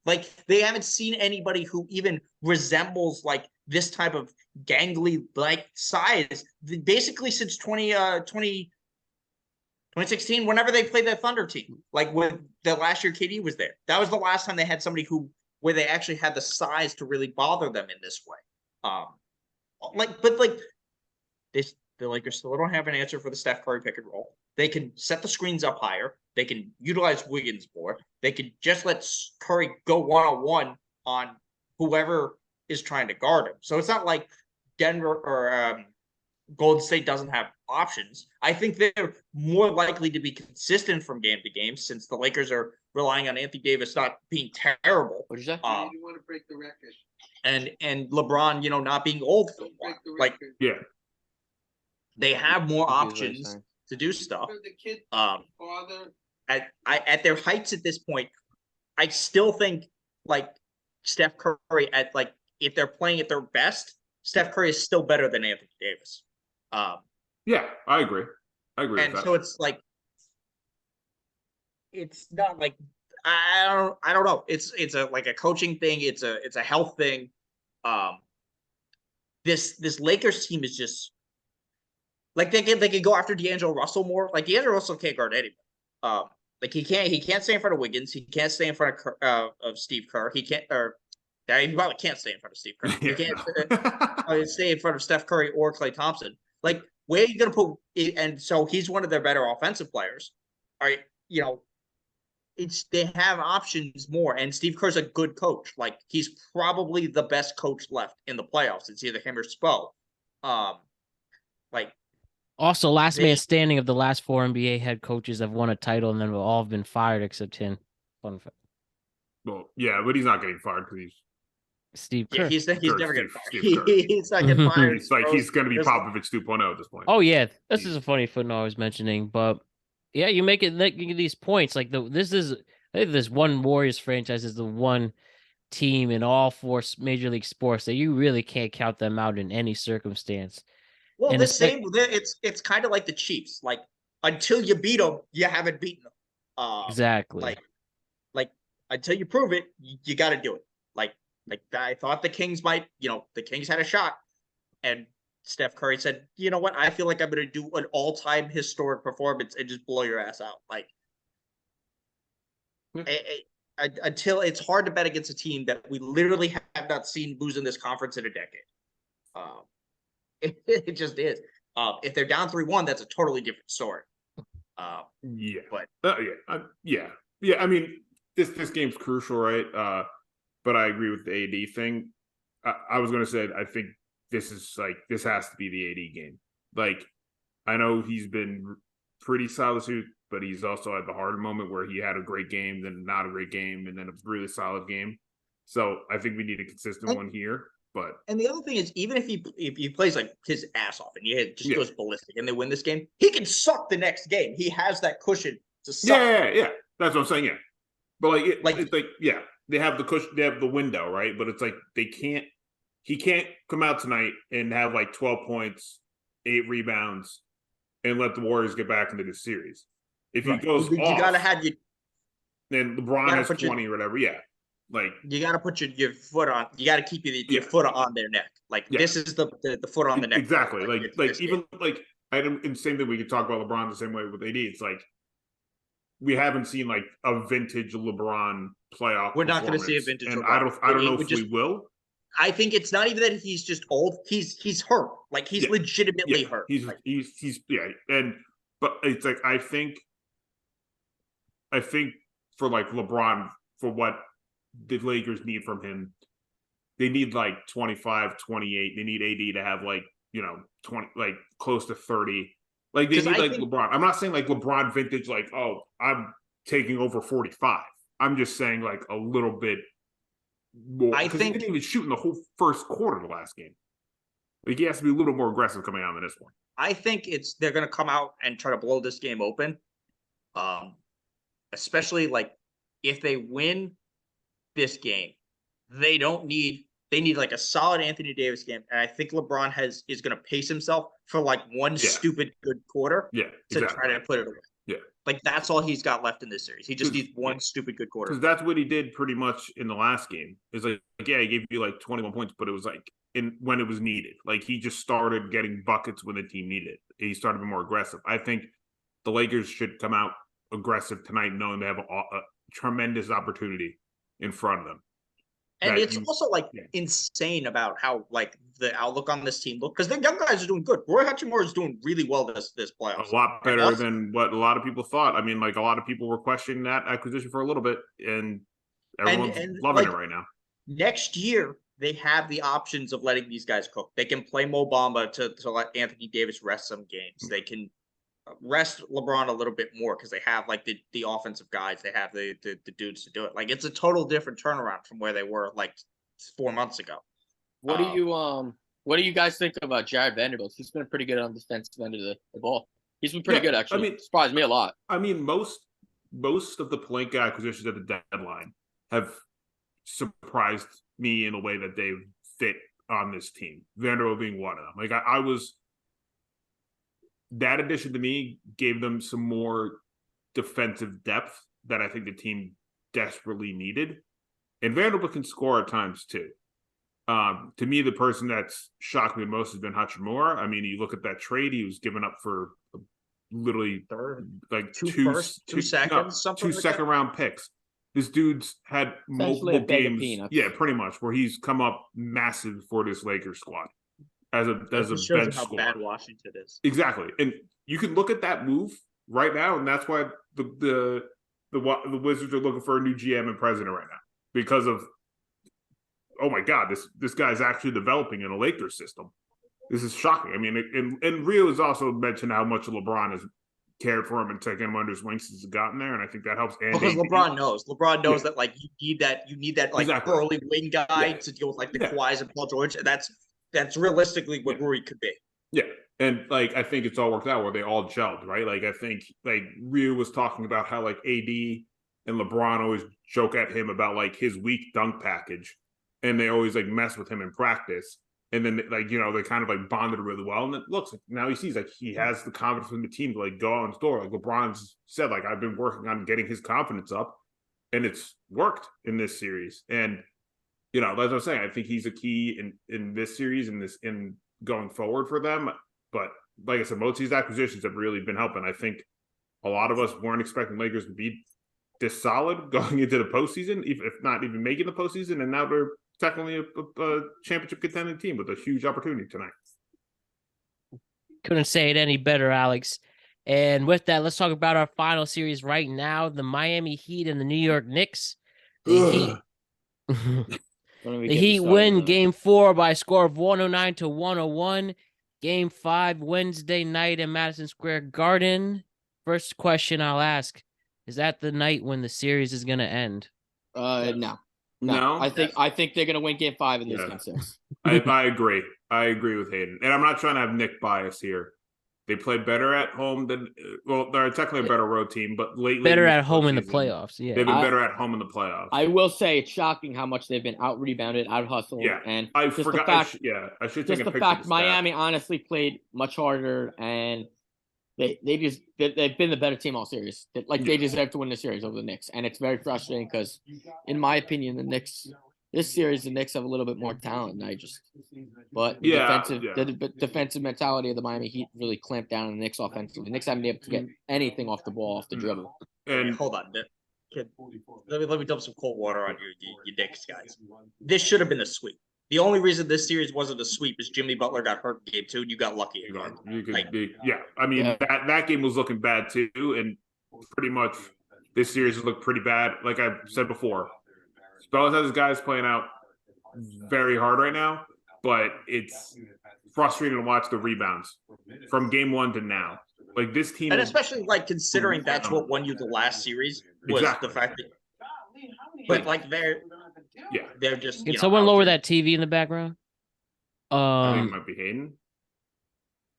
They haven't seen anybody who even resembles this type of gangly size. Basically since 2016, whenever they played that Thunder team, when the last year KD was there. That was the last time they had somebody where they actually had the size to really bother them in this way. The Lakers still don't have an answer for the Steph Curry pick and roll. They can set the screens up higher. They can utilize Wiggins more. They can just let Curry go one-on-one on whoever is trying to guard him. So it's not like Denver or Golden State doesn't have options. I think they're more likely to be consistent from game to game since the Lakers are relying on Anthony Davis not being terrible. What did you say? You want to break the record. And LeBron, not being old for a while. They have more options to do stuff. At their heights at this point, I still think Steph Curry if they're playing at their best, Steph Curry is still better than Anthony Davis. I agree. And with that. So it's it's not I don't know. It's a coaching thing. It's a health thing. This Lakers team is just. They can go after D'Angelo Russell more. D'Angelo Russell can't guard anybody. He can't stay in front of Wiggins. He can't stay in front of Steve Kerr. He probably can't stay in front of Steve Kerr. He can't stay in front of Steph Curry or Klay Thompson. Where are you going to put? And so he's one of their better offensive players. They have options more. And Steve Kerr's a good coach. He's probably the best coach left in the playoffs. It's either him or Spo. Also, last man standing of the last 4 NBA head coaches have won a title, and then will all have been fired except him. Fun fact. Well, yeah, but he's not getting fired because he's Steve Kerr. He's never getting fired. He's not getting fired. He's going to be Popovich 2.0 at this point. Oh yeah, this is a funny footnote I was mentioning, but yeah, you make it like these points. Like I think this one Warriors franchise is the one team in all four major league sports that you really can't count them out in any circumstance. Well, it's kind of like the Chiefs. Like until you beat them, you haven't beaten them. Exactly. Like until you prove it, you got to do it. Like I thought the Kings might, the Kings had a shot, and Steph Curry said, "You know what? I feel like I'm going to do an all-time historic performance and just blow your ass out." Like, until it's hard to bet against a team that we literally have not seen lose in this conference in a decade. It just is. If they're down 3-1, that's a totally different story. Yeah, but yeah. I mean, this game's crucial, right? But I agree with the AD thing. I was going to say, I think this has to be the AD game. Like, I know he's been pretty solid, but he's also at the hard moment where he had a great game, then not a great game, and then a really solid game. So I think we need a consistent one here. And the other thing is, even if he plays like his ass off and he just goes ballistic and they win this game, he can suck the next game. He has that cushion to suck. Yeah. That's what I'm saying. Yeah, but it's like they have the cushion, they have the window, right? But it's like he can't come out tonight and have like 12 points, 8 rebounds, and let the Warriors get back into the series. If he goes off, you gotta have then LeBron has 20 or whatever. Yeah. Like you got to put your foot on. You got to keep your foot on their neck. Like this is the foot on the neck. Exactly. Like even like I don't. And same thing. We could talk about LeBron the same way with AD. It's like we haven't seen like a vintage LeBron playoff. We're not going to see a vintage. And LeBron. I don't know if we will. I think it's not even that he's just old. He's hurt. Like he's legitimately hurt. He's but it's like I think for like LeBron, for what the Lakers need from him, they need like 25, 28. They need AD to have like 20, like close to 30. Like they need LeBron. I'm not saying like LeBron vintage, like, oh, I'm taking over 45. I'm just saying like a little bit more. I think he didn't even shoot in the whole first quarter of the last game. Like he has to be a little more aggressive coming out in this one. I think they're going to come out and try to blow this game open. Especially like if they win this game, they need like a solid Anthony Davis game, and I think LeBron is going to pace himself for like one stupid good quarter to try to put it away. Yeah, like that's all he's got left in this series. He just needs one stupid good quarter. Because that's what he did pretty much in the last game. Is like he gave you like 21 points, but it was like when it was needed. Like he just started getting buckets when the team needed it. He started being more aggressive. I think the Lakers should come out aggressive tonight, knowing they have a tremendous opportunity in front of them. And it's also like insane about how like the outlook on this team look, because the young guys are doing good. Roy Hachimura is doing really well this playoffs. A lot better than what a lot of people thought. I mean, like a lot of people were questioning that acquisition for a little bit, and everyone's loving it right now. Next year, they have the options of letting these guys cook. They can play Mo Bamba to let Anthony Davis rest some games. They can rest LeBron a little bit more because they have like the offensive guys. They have the dudes to do it. Like it's a total different turnaround from where they were like 4 months ago. What do you guys think about Jared Vanderbilt? He's been pretty good on the defensive end of the ball. He's been pretty good actually. I mean, surprised me a lot. I mean, most of the Pelinka acquisitions at the deadline have surprised me in a way that they've fit on this team. Vanderbilt being one of them. Like I was. That addition to me gave them some more defensive depth that I think the team desperately needed. And Vanderbilt can score at times too. To me, the person that's shocked me most has been Hachimura. I mean, you look at that trade he was given up for literally like two second round picks. This dude's had multiple games. Yeah, pretty much, where he's come up massive for this Lakers squad. As a bench how score. Bad Washington is. Exactly. And you can look at that move right now, and that's why the Wizards are looking for a new GM and president right now. Because of, oh my God, this guy's actually developing in a Lakers system. This is shocking. I mean, and Rio has also mentioned how much LeBron has cared for him and taken him under his wing since he's gotten there, and I think that helps. And because LeBron knows that like you need that like exactly. early wing guy to deal with like the Kawhis and Paul George. And that's realistically what Rui could be. Yeah. And like I think it's all worked out where they all gelled, right? Like I think like Ryu was talking about how like AD and LeBron always joke at him about like his weak dunk package, and they always like mess with him in practice. And then like they kind of like bonded really well. And it looks like now he sees like he has the confidence in the team to like go out and score. Like LeBron's said, like I've been working on getting his confidence up, and it's worked in this series. And that's what I'm saying. I think he's a key in this series and in going forward for them. But like I said, most of these acquisitions have really been helping. I think a lot of us weren't expecting Lakers to be this solid going into the postseason, if not even making the postseason. And now they're technically a championship contending team with a huge opportunity tonight. Couldn't say it any better, Alex. And with that, let's talk about our final series right now: the Miami Heat and the New York Knicks. The Heat win Game 4 by a score of 109-101. Game 5 Wednesday night in Madison Square Garden. First question I'll ask: is that the night when the series is going to end? No. I think they're going to win Game 5 and lose Game 6. I agree. I agree with Hayden. And I'm not trying to have Nick bias here. They played better at home than they're technically a better road team, but lately better at home in the playoffs. Yeah, they've been better at home in the playoffs. I will say it's shocking how much they've been out rebounded, out hustled. Yeah, and I forgot. I should take just a the picture fact of Miami honestly played much harder, and they've been the better team all series. They deserve to win the series over the Knicks, and it's very frustrating because, in my opinion, the Knicks have a little bit more talent. And the defensive mentality of the Miami Heat really clamped down on the Knicks offensively. The Knicks haven't been able to get anything off the ball, off the dribble. And hold on, let me dump some cold water on you Knicks guys. This should have been a sweep. The only reason this series wasn't a sweep is Jimmy Butler got hurt in Game 2, and you got lucky. That game was looking bad too, and pretty much this series has looked pretty bad. Like I said before, Spells has his guys playing out very hard right now, but it's frustrating to watch the rebounds from Game 1 to now. Like this team, and especially like considering that's what won you the last series was the fact that. But like they're just. Can someone lower that TV in the background? I think it might be Hayden.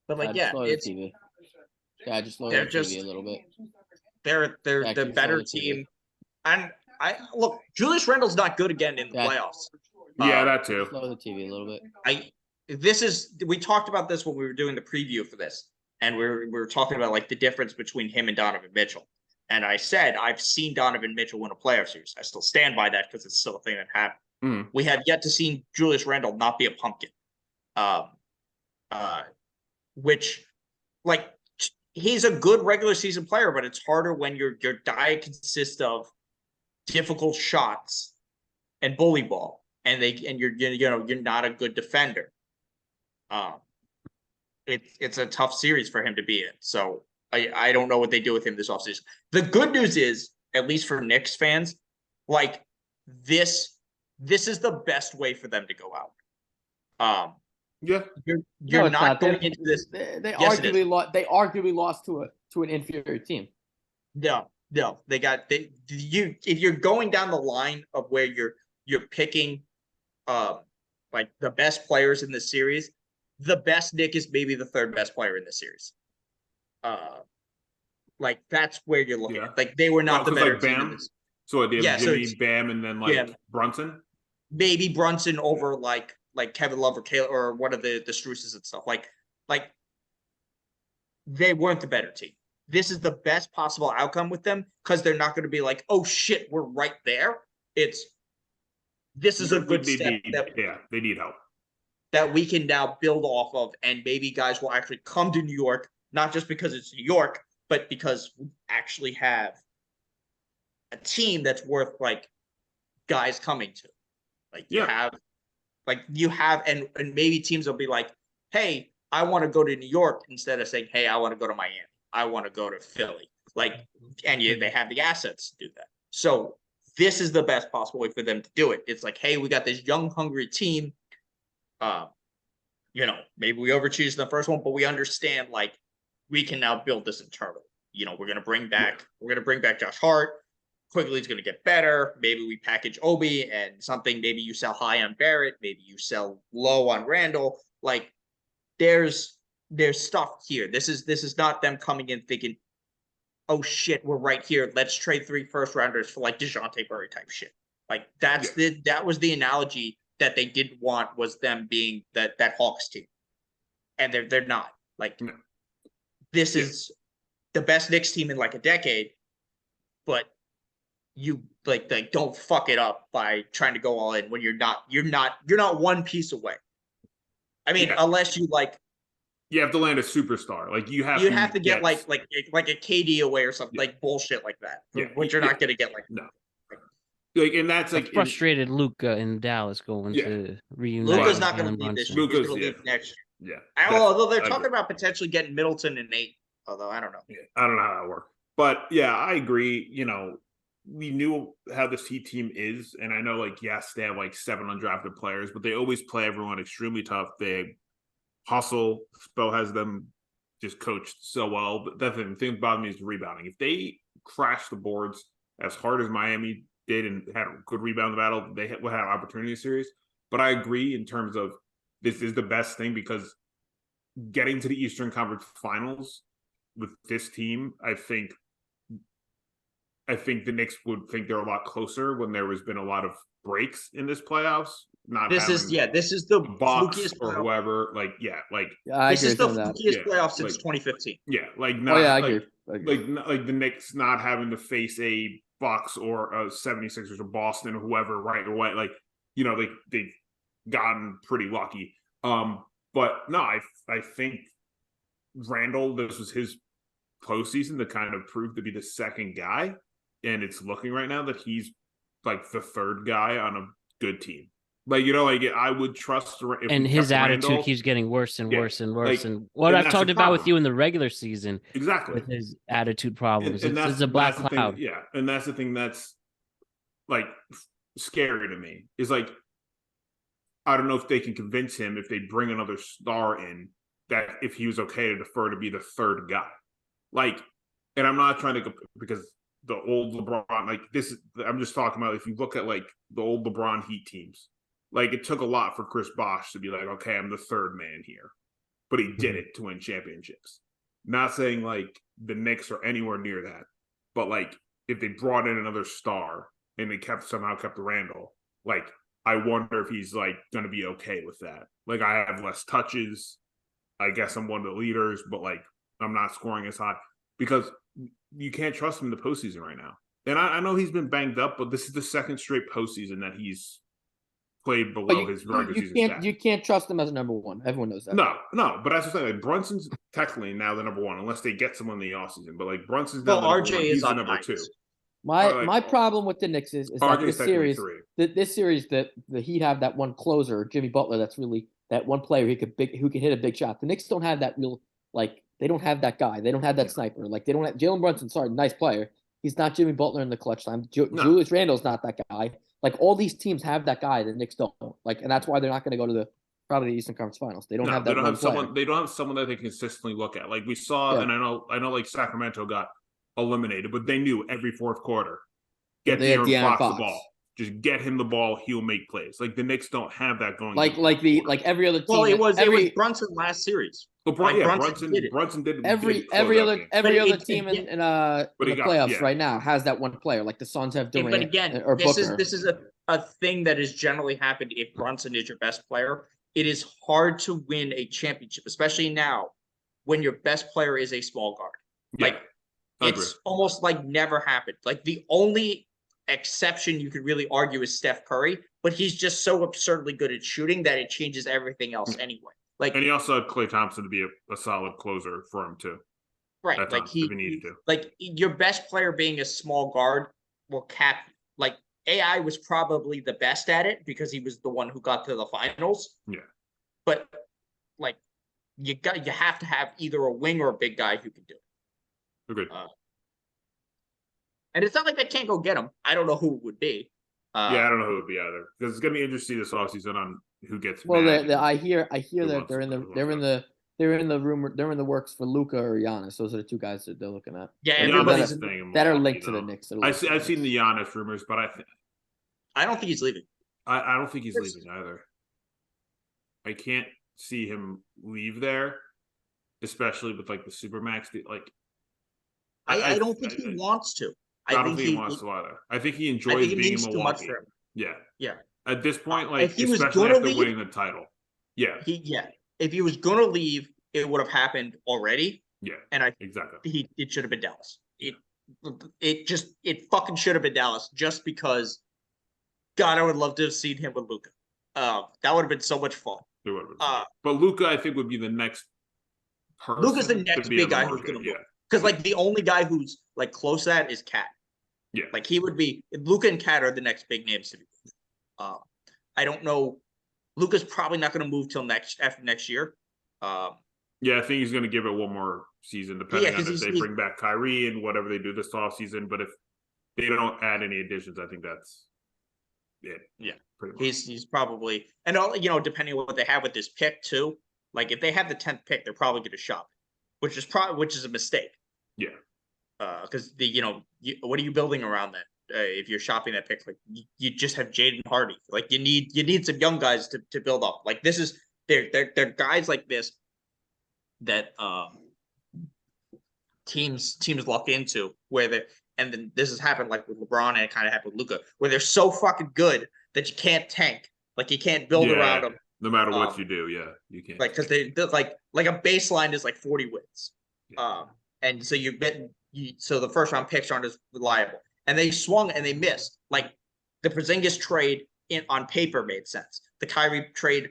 But like it's TV. Yeah, just lower the TV a little bit. They're the better team, and look, Julius Randle's not good again in the playoffs. Yeah, that too. Slow the TV a little bit. We talked about this when we were doing the preview for this, and we were talking about like the difference between him and Donovan Mitchell. And I said I've seen Donovan Mitchell win a playoff series. I still stand by that because it's still a thing that happened. We have yet to see Julius Randle not be a pumpkin, which like he's a good regular season player, but it's harder when your diet consists of difficult shots and bully ball, and you're not a good defender. It's a tough series for him to be in. So I don't know what they do with him this offseason. The good news is, at least for Knicks fans, like this is the best way for them to go out. You're not going into this. They arguably lost to an inferior team. No, if you're going down the line of where you're picking like the best players in the series, the best Nick is maybe the third best player in the series. Like that's where you're looking at. Like they were not the better team. Bam. So they have Jimmy, Bam, and then Brunson. Maybe Brunson over like Kevin Love or Caleb or one of the Struces and stuff. Like they weren't the better team. This is the best possible outcome with them because they're not going to be like, oh shit, we're right there. This is a good step. They need help. That we can now build off of, and maybe guys will actually come to New York, not just because it's New York, but because we actually have a team that's worth like guys coming to. Like you have, and maybe teams will be like, hey, I want to go to New York instead of saying, hey, I want to go to Miami. I want to go to Philly. They have the assets to do that. So this is the best possible way for them to do it. It's like, hey, we got this young, hungry team. Maybe we overchoose the first one, but we understand like we can now build this internally. we're gonna bring back Josh Hart. Quigley's gonna get better. Maybe we package Obi and something. Maybe you sell high on Barrett. Maybe you sell low on Randall. Like there's stuff here. This is not them coming in thinking, oh shit, we're right here. Let's trade 3 first-rounders for like DeJounte Murray type shit. Like that was the analogy that they didn't want, was them being that Hawks team. And they're not. Like this is the best Knicks team in like a decade, but you like don't fuck it up by trying to go all in when you're not one piece away. I mean, unless you like you have to land a superstar. Like you have to get like a KD away or something, like bullshit like that. Which you're not gonna get like no. Like, and that's like frustrated Luka in Dallas going to reunite. Luka's not going to leave this year. He's going to leave next year. Yeah. Although they're talking about potentially getting Middleton and Nate. Although I don't know. Yeah, I don't know how that works. But yeah, I agree. We knew how this Heat team is, and I know like yes, they have like 7 undrafted players, but they always play everyone extremely tough. They hustle. Spo has them just coached so well. But that's the thing about me is the rebounding. If they crash the boards as hard as Miami did and had a good rebound battle, they would have opportunity series. But I agree in terms of this is the best thing, because getting to the Eastern Conference Finals with this team, I think the Knicks would think they're a lot closer when there has been a lot of breaks in this playoffs. This is the Bucks flukiest or whoever. This is the flukiest playoff since 2015. Yeah, I agree. Like the Knicks not having to face a Bucks or a 76ers or Boston or whoever right away. Like, they've gotten pretty lucky. But no, I think Randall, this was his postseason to kind of prove to be the second guy. And it's looking right now that he's like the third guy on a good team. I would trust. And his attitude Randall, keeps getting worse and worse and worse. And what I've talked about with you in the regular season. Exactly. With his attitude problems. And it's a black cloud. And that's the thing that's like scary to me is like, I don't know if they can convince him, if they bring another star in, that if he was okay to defer to be the third guy. Like, and I'm not trying to go because the old LeBron, like this is, I'm just talking about if you look at like the old LeBron Heat teams, like it took a lot for Chris Bosh to be like, okay, I'm the third man here, but he did it to win championships. Not saying like the Knicks are anywhere near that, but like if they brought in another star and they somehow kept Randall, like I wonder if he's like going to be okay with that. Like I have less touches. I guess I'm one of the leaders, but like I'm not scoring as high because you can't trust him in the postseason right now. And I know he's been banged up, but this is the second straight postseason that he's played below his regular season stats. You can't trust him as a number one. Everyone knows that. No, but that's the thing. Like Brunson's technically now the number one, unless they get someone in the offseason. But like Brunson's now RJ is the on number 2. My problem with the Knicks is that this series, 3. This series that the Heat have that one closer, Jimmy Butler, that's really that one player who can hit a big shot. The Knicks don't have that real, like, they don't have that guy. They don't have that sniper. Like, they don't have Jalen Brunson. Sorry, nice player. He's not Jimmy Butler in the clutch time. Julius Randle's not that guy. Like, all these teams have that guy. The Knicks don't. Like, and that's why they're not going to go to probably the Eastern Conference Finals. They don't have that. They don't have someone. They don't have someone that they consistently look at. Like we saw, and I know, like Sacramento got eliminated, but they knew every fourth quarter, get De'Aaron Fox the ball. Just get him the ball, he'll make plays. Like the Knicks don't have that going. Like every other team. Well, it was Brunson last series. But Brunson did every other team in the playoffs right now has that one player. Like the Suns have Durant. But again, or this Booker. is a thing that has generally happened if Brunson is your best player. It is hard to win a championship, especially now when your best player is a small guard. Like it's almost like never happened. Like the only exception you could really argue is Steph Curry, but he's just so absurdly good at shooting that it changes everything else anyway. Like, and he also had Klay Thompson to be a solid closer for him too. Right, like he needed to. Like your best player being a small guard will cap. Like AI was probably the best at it because he was the one who got to the finals. Yeah, but like you have to have either a wing or a big guy who can do it. Agreed. And it's not like they can't go get him. I don't know who it would be. I don't know who it would be either because it's gonna be interesting this offseason on who gets. Well, I hear that they're in the They're in the works for Luka or Giannis. Those are the two guys that they're looking at. Yeah, everybody's that are linked to the Knicks. I've seen the Giannis rumors, but I don't think he's leaving. I don't think he's leaving either. I can't see him leave there, especially with like the Supermax deal. Like, I don't think he wants to. I don't think he wants to either. I think he enjoys being in Milwaukee. Too much for him. Yeah. At this point, like, if he was especially gonna after leave, winning the title. Yeah. If he was going to leave, it would have happened already. Yeah. And exactly. It should have been Dallas. It fucking should have been Dallas just because. God, I would love to have seen him with Luka. That would have been so much fun. It would have been but Luka, I think, would be the next person. Luka's the next big guy who's going to move. Because like the only guy who's like close to that is Cat. Yeah. Like he would be. Luka and Cat are the next big names to be. I don't know. Luka's probably not going to move till after next year. I think he's going to give it one more season, depending on if they bring back Kyrie and whatever they do this offseason. But if they don't add any additions, I think that's it. Yeah, pretty much. He's probably, and depending on what they have with this pick too. Like if they have the 10th pick, they're probably going to shop, which is a mistake. Yeah. Because what are you building around that? If you're shopping that pick, like you just have Jaden Hardy. Like you need some young guys to build up. Like this is they're guys like this that teams luck into and then this has happened like with LeBron and it kind of happened with Luka, where they're so fucking good that you can't tank. Like you can't build around them. No matter what you do, you can't. Like because they're like a baseline is like 40 wins. Yeah. And so so the first round picks aren't as reliable. And they swung and they missed. Like the Porzingis trade on paper made sense. The Kyrie trade,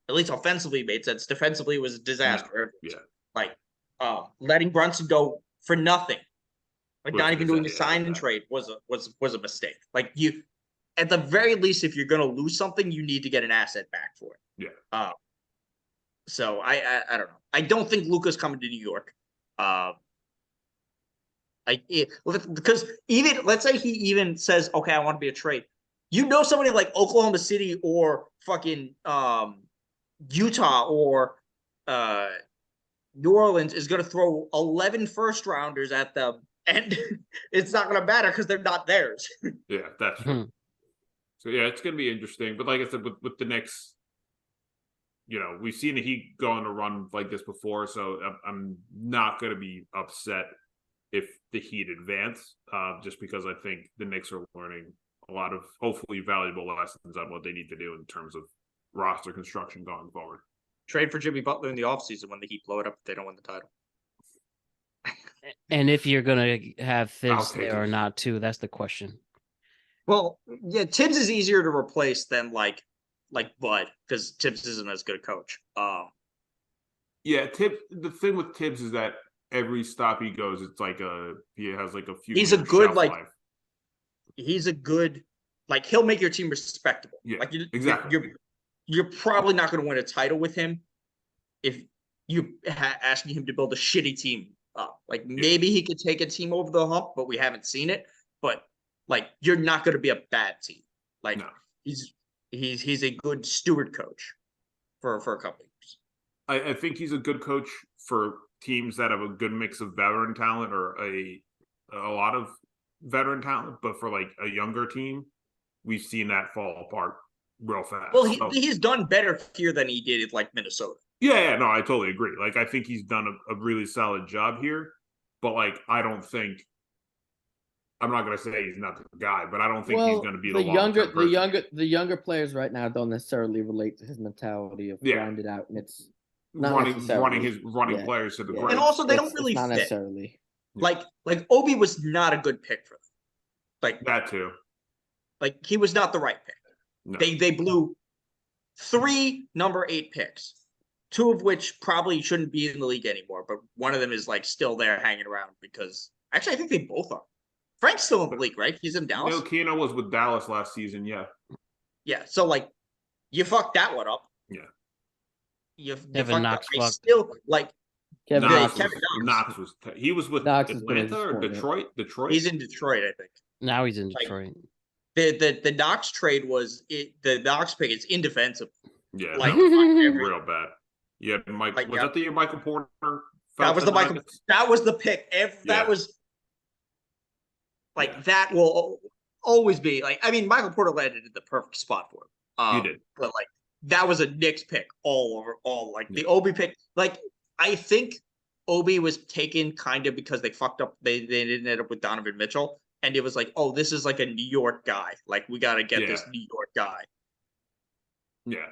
at least offensively, made sense. Defensively was a disaster. Yeah. Like letting Brunson go for nothing, like not even doing the sign and trade was a mistake. Like you, at the very least, if you're going to lose something, you need to get an asset back for it. Yeah. So I don't know. I don't think Luka's coming to New York. Because even let's say he even says, okay, I want to be a trade. Somebody like Oklahoma City or fucking Utah or New Orleans is going to throw 11 first rounders at them, and it's not going to matter because they're not theirs. Yeah, that's true. So yeah, it's going to be interesting. But like I said, with the Knicks, we've seen the Heat go on a run like this before, so I'm not going to be upset if the Heat advance, just because I think the Knicks are learning a lot of hopefully valuable lessons on what they need to do in terms of roster construction going forward. Trade for Jimmy Butler in the offseason when the Heat blow it up if they don't win the title. And if you're going to have Thibs there or not, too, that's the question. Well, yeah, Tibbs is easier to replace than like Bud, because Tibbs isn't as good a coach. Yeah, the thing with Tibbs is that every stop he goes, it's like he has like a few. He's a good he'll make your team respectable. Yeah, like exactly. You're probably not going to win a title with him if you're asking him to build a shitty team up. Like maybe he could take a team over the hump, but we haven't seen it. But like you're not going to be a bad team. Like no. He's a good steward coach for a couple years. I think he's a good coach for teams that have a good mix of veteran talent or a lot of veteran talent, but for like a younger team, we've seen that fall apart real fast. Well, he's done better here than he did at like Minnesota. Yeah, no, I totally agree. Like I think he's done a really solid job here, but like I don't think I'm not going to say he's not the guy, but I don't think he's going to be the younger players right now don't necessarily relate to his mentality of grind it out, and it's not running players to the ground. And also they don't really not fit. Necessarily. Like Obi was not a good pick for them. Like that too. Like he was not the right pick. No. They blew 3 number 8 picks, 2 of which probably shouldn't be in the league anymore, but one of them is like still there hanging around because actually I think they both are. Frank's still in the league, right? He's in Dallas. Keno was with Dallas last season, yeah. Yeah, so like you fucked that one up. Yeah. You Kevin Knox fucked still like Kevin Knox was he was with Atlanta or Detroit? Detroit. He's in Detroit, I think. Now he's in Detroit. The Knox trade was the Knox pick is indefensible. Yeah, like real bad. Yeah, Mike. Was that the year Michael Porter? That was the Michael. That was the pick. That was like that will always be like. I mean, Michael Porter landed in the perfect spot for him. He did, but like that was a Knicks pick all over. The Obi pick. Like I think Obi was taken kind of because they fucked up. They didn't end up with Donovan Mitchell, and it was like, oh, this is like a New York guy. Like we got to get this New York guy. Yeah.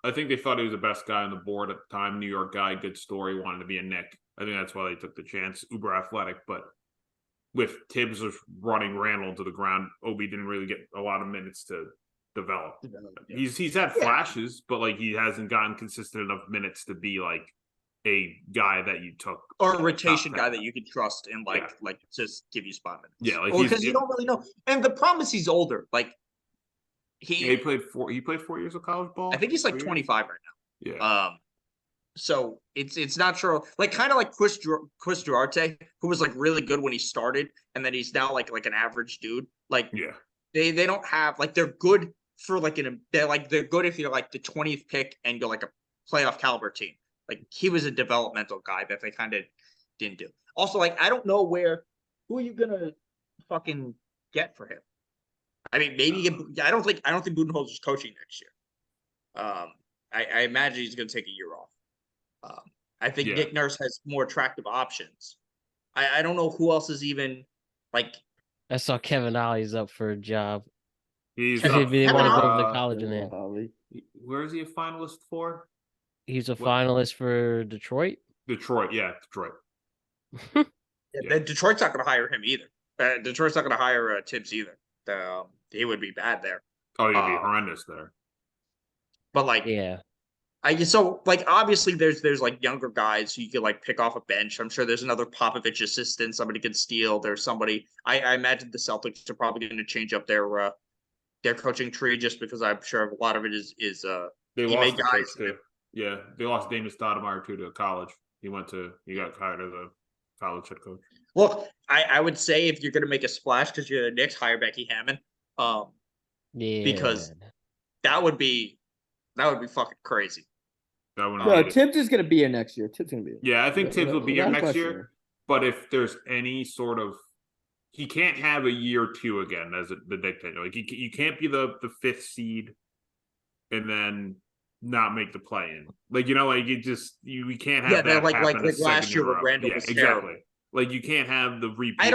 I think they thought he was the best guy on the board at the time. New York guy, good story, wanted to be a Knick. I think that's why they took the chance. Uber athletic, but with Tibbs running Randall to the ground, Obi didn't really get a lot of minutes to develop. He's had flashes, but like he hasn't gotten consistent enough minutes to be like a guy that you took or a rotation guy that you can trust and like just give you spot minutes. Yeah, like because you don't really know. And the problem is he's older. Like he played 4 years of college ball. I think he's like 25 right now. Yeah. So it's not sure. Like kind of like Chris Duarte, who was like really good when he started, and then he's now like an average dude. Like they don't have like they're good for like they're good if you're like the 20th pick and you're like a playoff caliber team. Like he was a developmental guy that they kind of didn't do. Also, like I don't know who are you gonna fucking get for him? I mean, maybe I don't think Budenholzer's coaching next year. I imagine he's gonna take a year off. I think Nick Nurse has more attractive options. I don't know who else is even like. I saw Kevin Ollie's up for a job. He's they want to go to college in there. Where is he a finalist for? He's a finalist for Detroit. Detroit. Detroit's not going to hire him either. Detroit's not going to hire Tibbs either. He would be bad there. Oh, he'd be horrendous there. But like, so like obviously there's like younger guys who you could like pick off a bench. I'm sure there's another Popovich assistant somebody could steal. There's somebody. I imagine the Celtics are probably going to change up their coaching tree just because I'm sure a lot of it is they lost the coach too. Yeah, they lost Damon Stoudemire too to college. He got hired as a college head coach. Look, I would say if you're going to make a splash because you're the Knicks, hire Becky Hammon. Because that would be fucking crazy. Tibbs is going to be here next year. Tibbs going to be here. Yeah, I think Tibbs will be here next year. But if there's any sort of, he can't have a year 2 again as the dictator. Like you can't be the 5th seed and then not make the play-in. Like we can't have that like happen last year with Randall was terrible. Like you can't have the repeat. I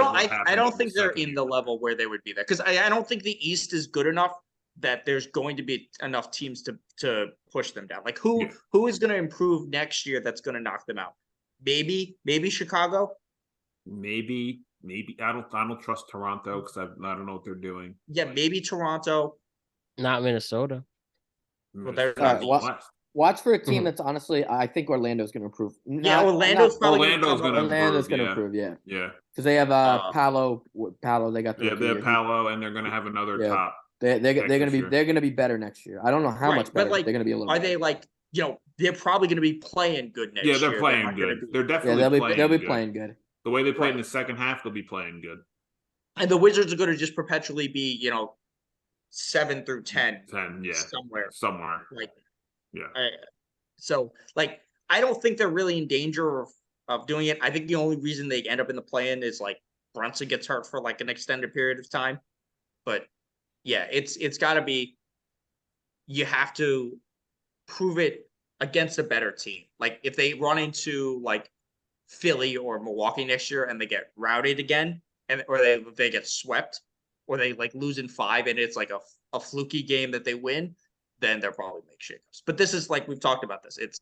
don't think they're in the level where they would be there because I don't think the East is good enough that there's going to be enough teams to push them down. Like who is going to improve next year that's going to knock them out? Maybe Chicago. Maybe I don't trust Toronto because I don't know what they're doing. Yeah, maybe Toronto. Not Minnesota. Well, they're watch for a team that's honestly, I think Orlando's going to improve. Orlando's going to improve. Yeah, because they have Paolo. They got they have Paolo, and they're going to have another top. They're going to be better next year. I don't know how much better, but they're going to be a little. Are they like they're probably going to be playing good next year? Yeah, they're playing good. They're definitely they'll be playing good. The way they played in the second half, they'll be playing good. And the Wizards are going to just perpetually be 7 through 10. 10, yeah. Somewhere. Like, yeah. So, like, I don't think they're really in danger of doing it. I think the only reason they end up in the play-in is, like, Brunson gets hurt for, like, an extended period of time. But, yeah, it's got to be – you have to prove it against a better team. Like, if they run into, like, Philly or Milwaukee next year and they get routed again, or they get swept, or they like lose in 5 and it's like a fluky game that they win, then they'll probably make shakeups. But this is like we've talked about this. It's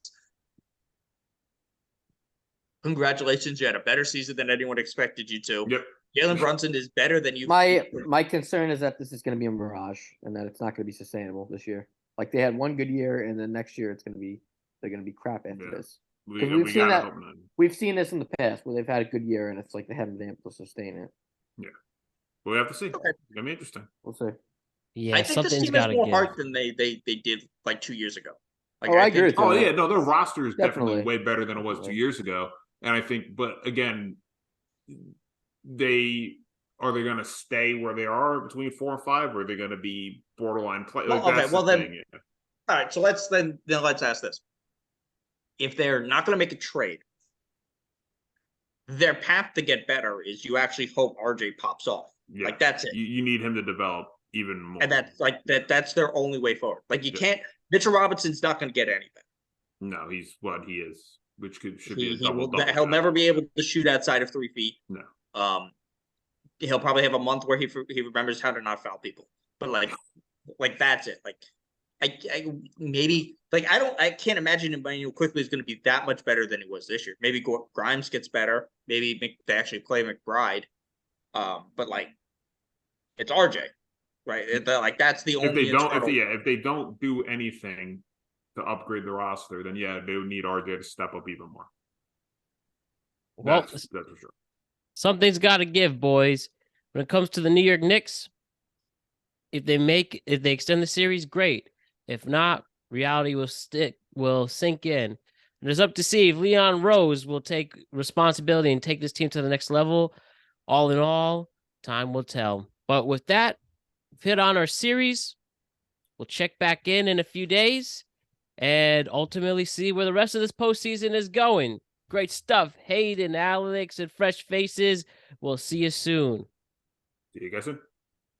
congratulations, you had a better season than anyone expected you to. Yep. Jalen Brunson is better than you. My concern is that this is going to be a mirage and that it's not going to be sustainable this year. Like they had one good year and then next year they're going to be crap after this. We've seen this in the past where they've had a good year and it's like they haven't been able to sustain it. Yeah. We have to see. Okay. It's gonna be interesting. We'll see. Yeah, I think this team has more heart than they did like 2 years ago. Like, I agree with you. Oh yeah, no, their roster is definitely way better than it was 2 years ago. And I think, but again, they gonna stay where they are between 4 and 5, or are they gonna be borderline play? Like, all right. So let's ask this: if they're not going to make a trade, their path to get better is you actually hope RJ pops off. Yeah. Like that's it. You need him to develop even more. And that's like that's their only way forward. Like you can't Mitchell Robinson's not going to get anything. No, he's what he is, which should be a double. He'll never be able to shoot outside of 3 feet. No. He'll probably have a month where he remembers how to not foul people. But like that's it. Like I maybe like I can't imagine Emmanuel Quickley is going to be that much better than he was this year. Maybe Grimes gets better. Maybe they actually play McBride. But like it's RJ, right? Like that's the only. If they don't do anything to upgrade the roster, then they would need RJ to step up even more. Well, that's for sure. Something's got to give, boys. When it comes to the New York Knicks, if they extend the series, great. If not, reality will sink in. And it's up to see if Leon Rose will take responsibility and take this team to the next level. All in all, time will tell. But with that, we've hit on our series. We'll check back in a few days and ultimately see where the rest of this postseason is going. Great stuff. Hayden, Alex, and fresh faces. We'll see you soon. See you guys soon.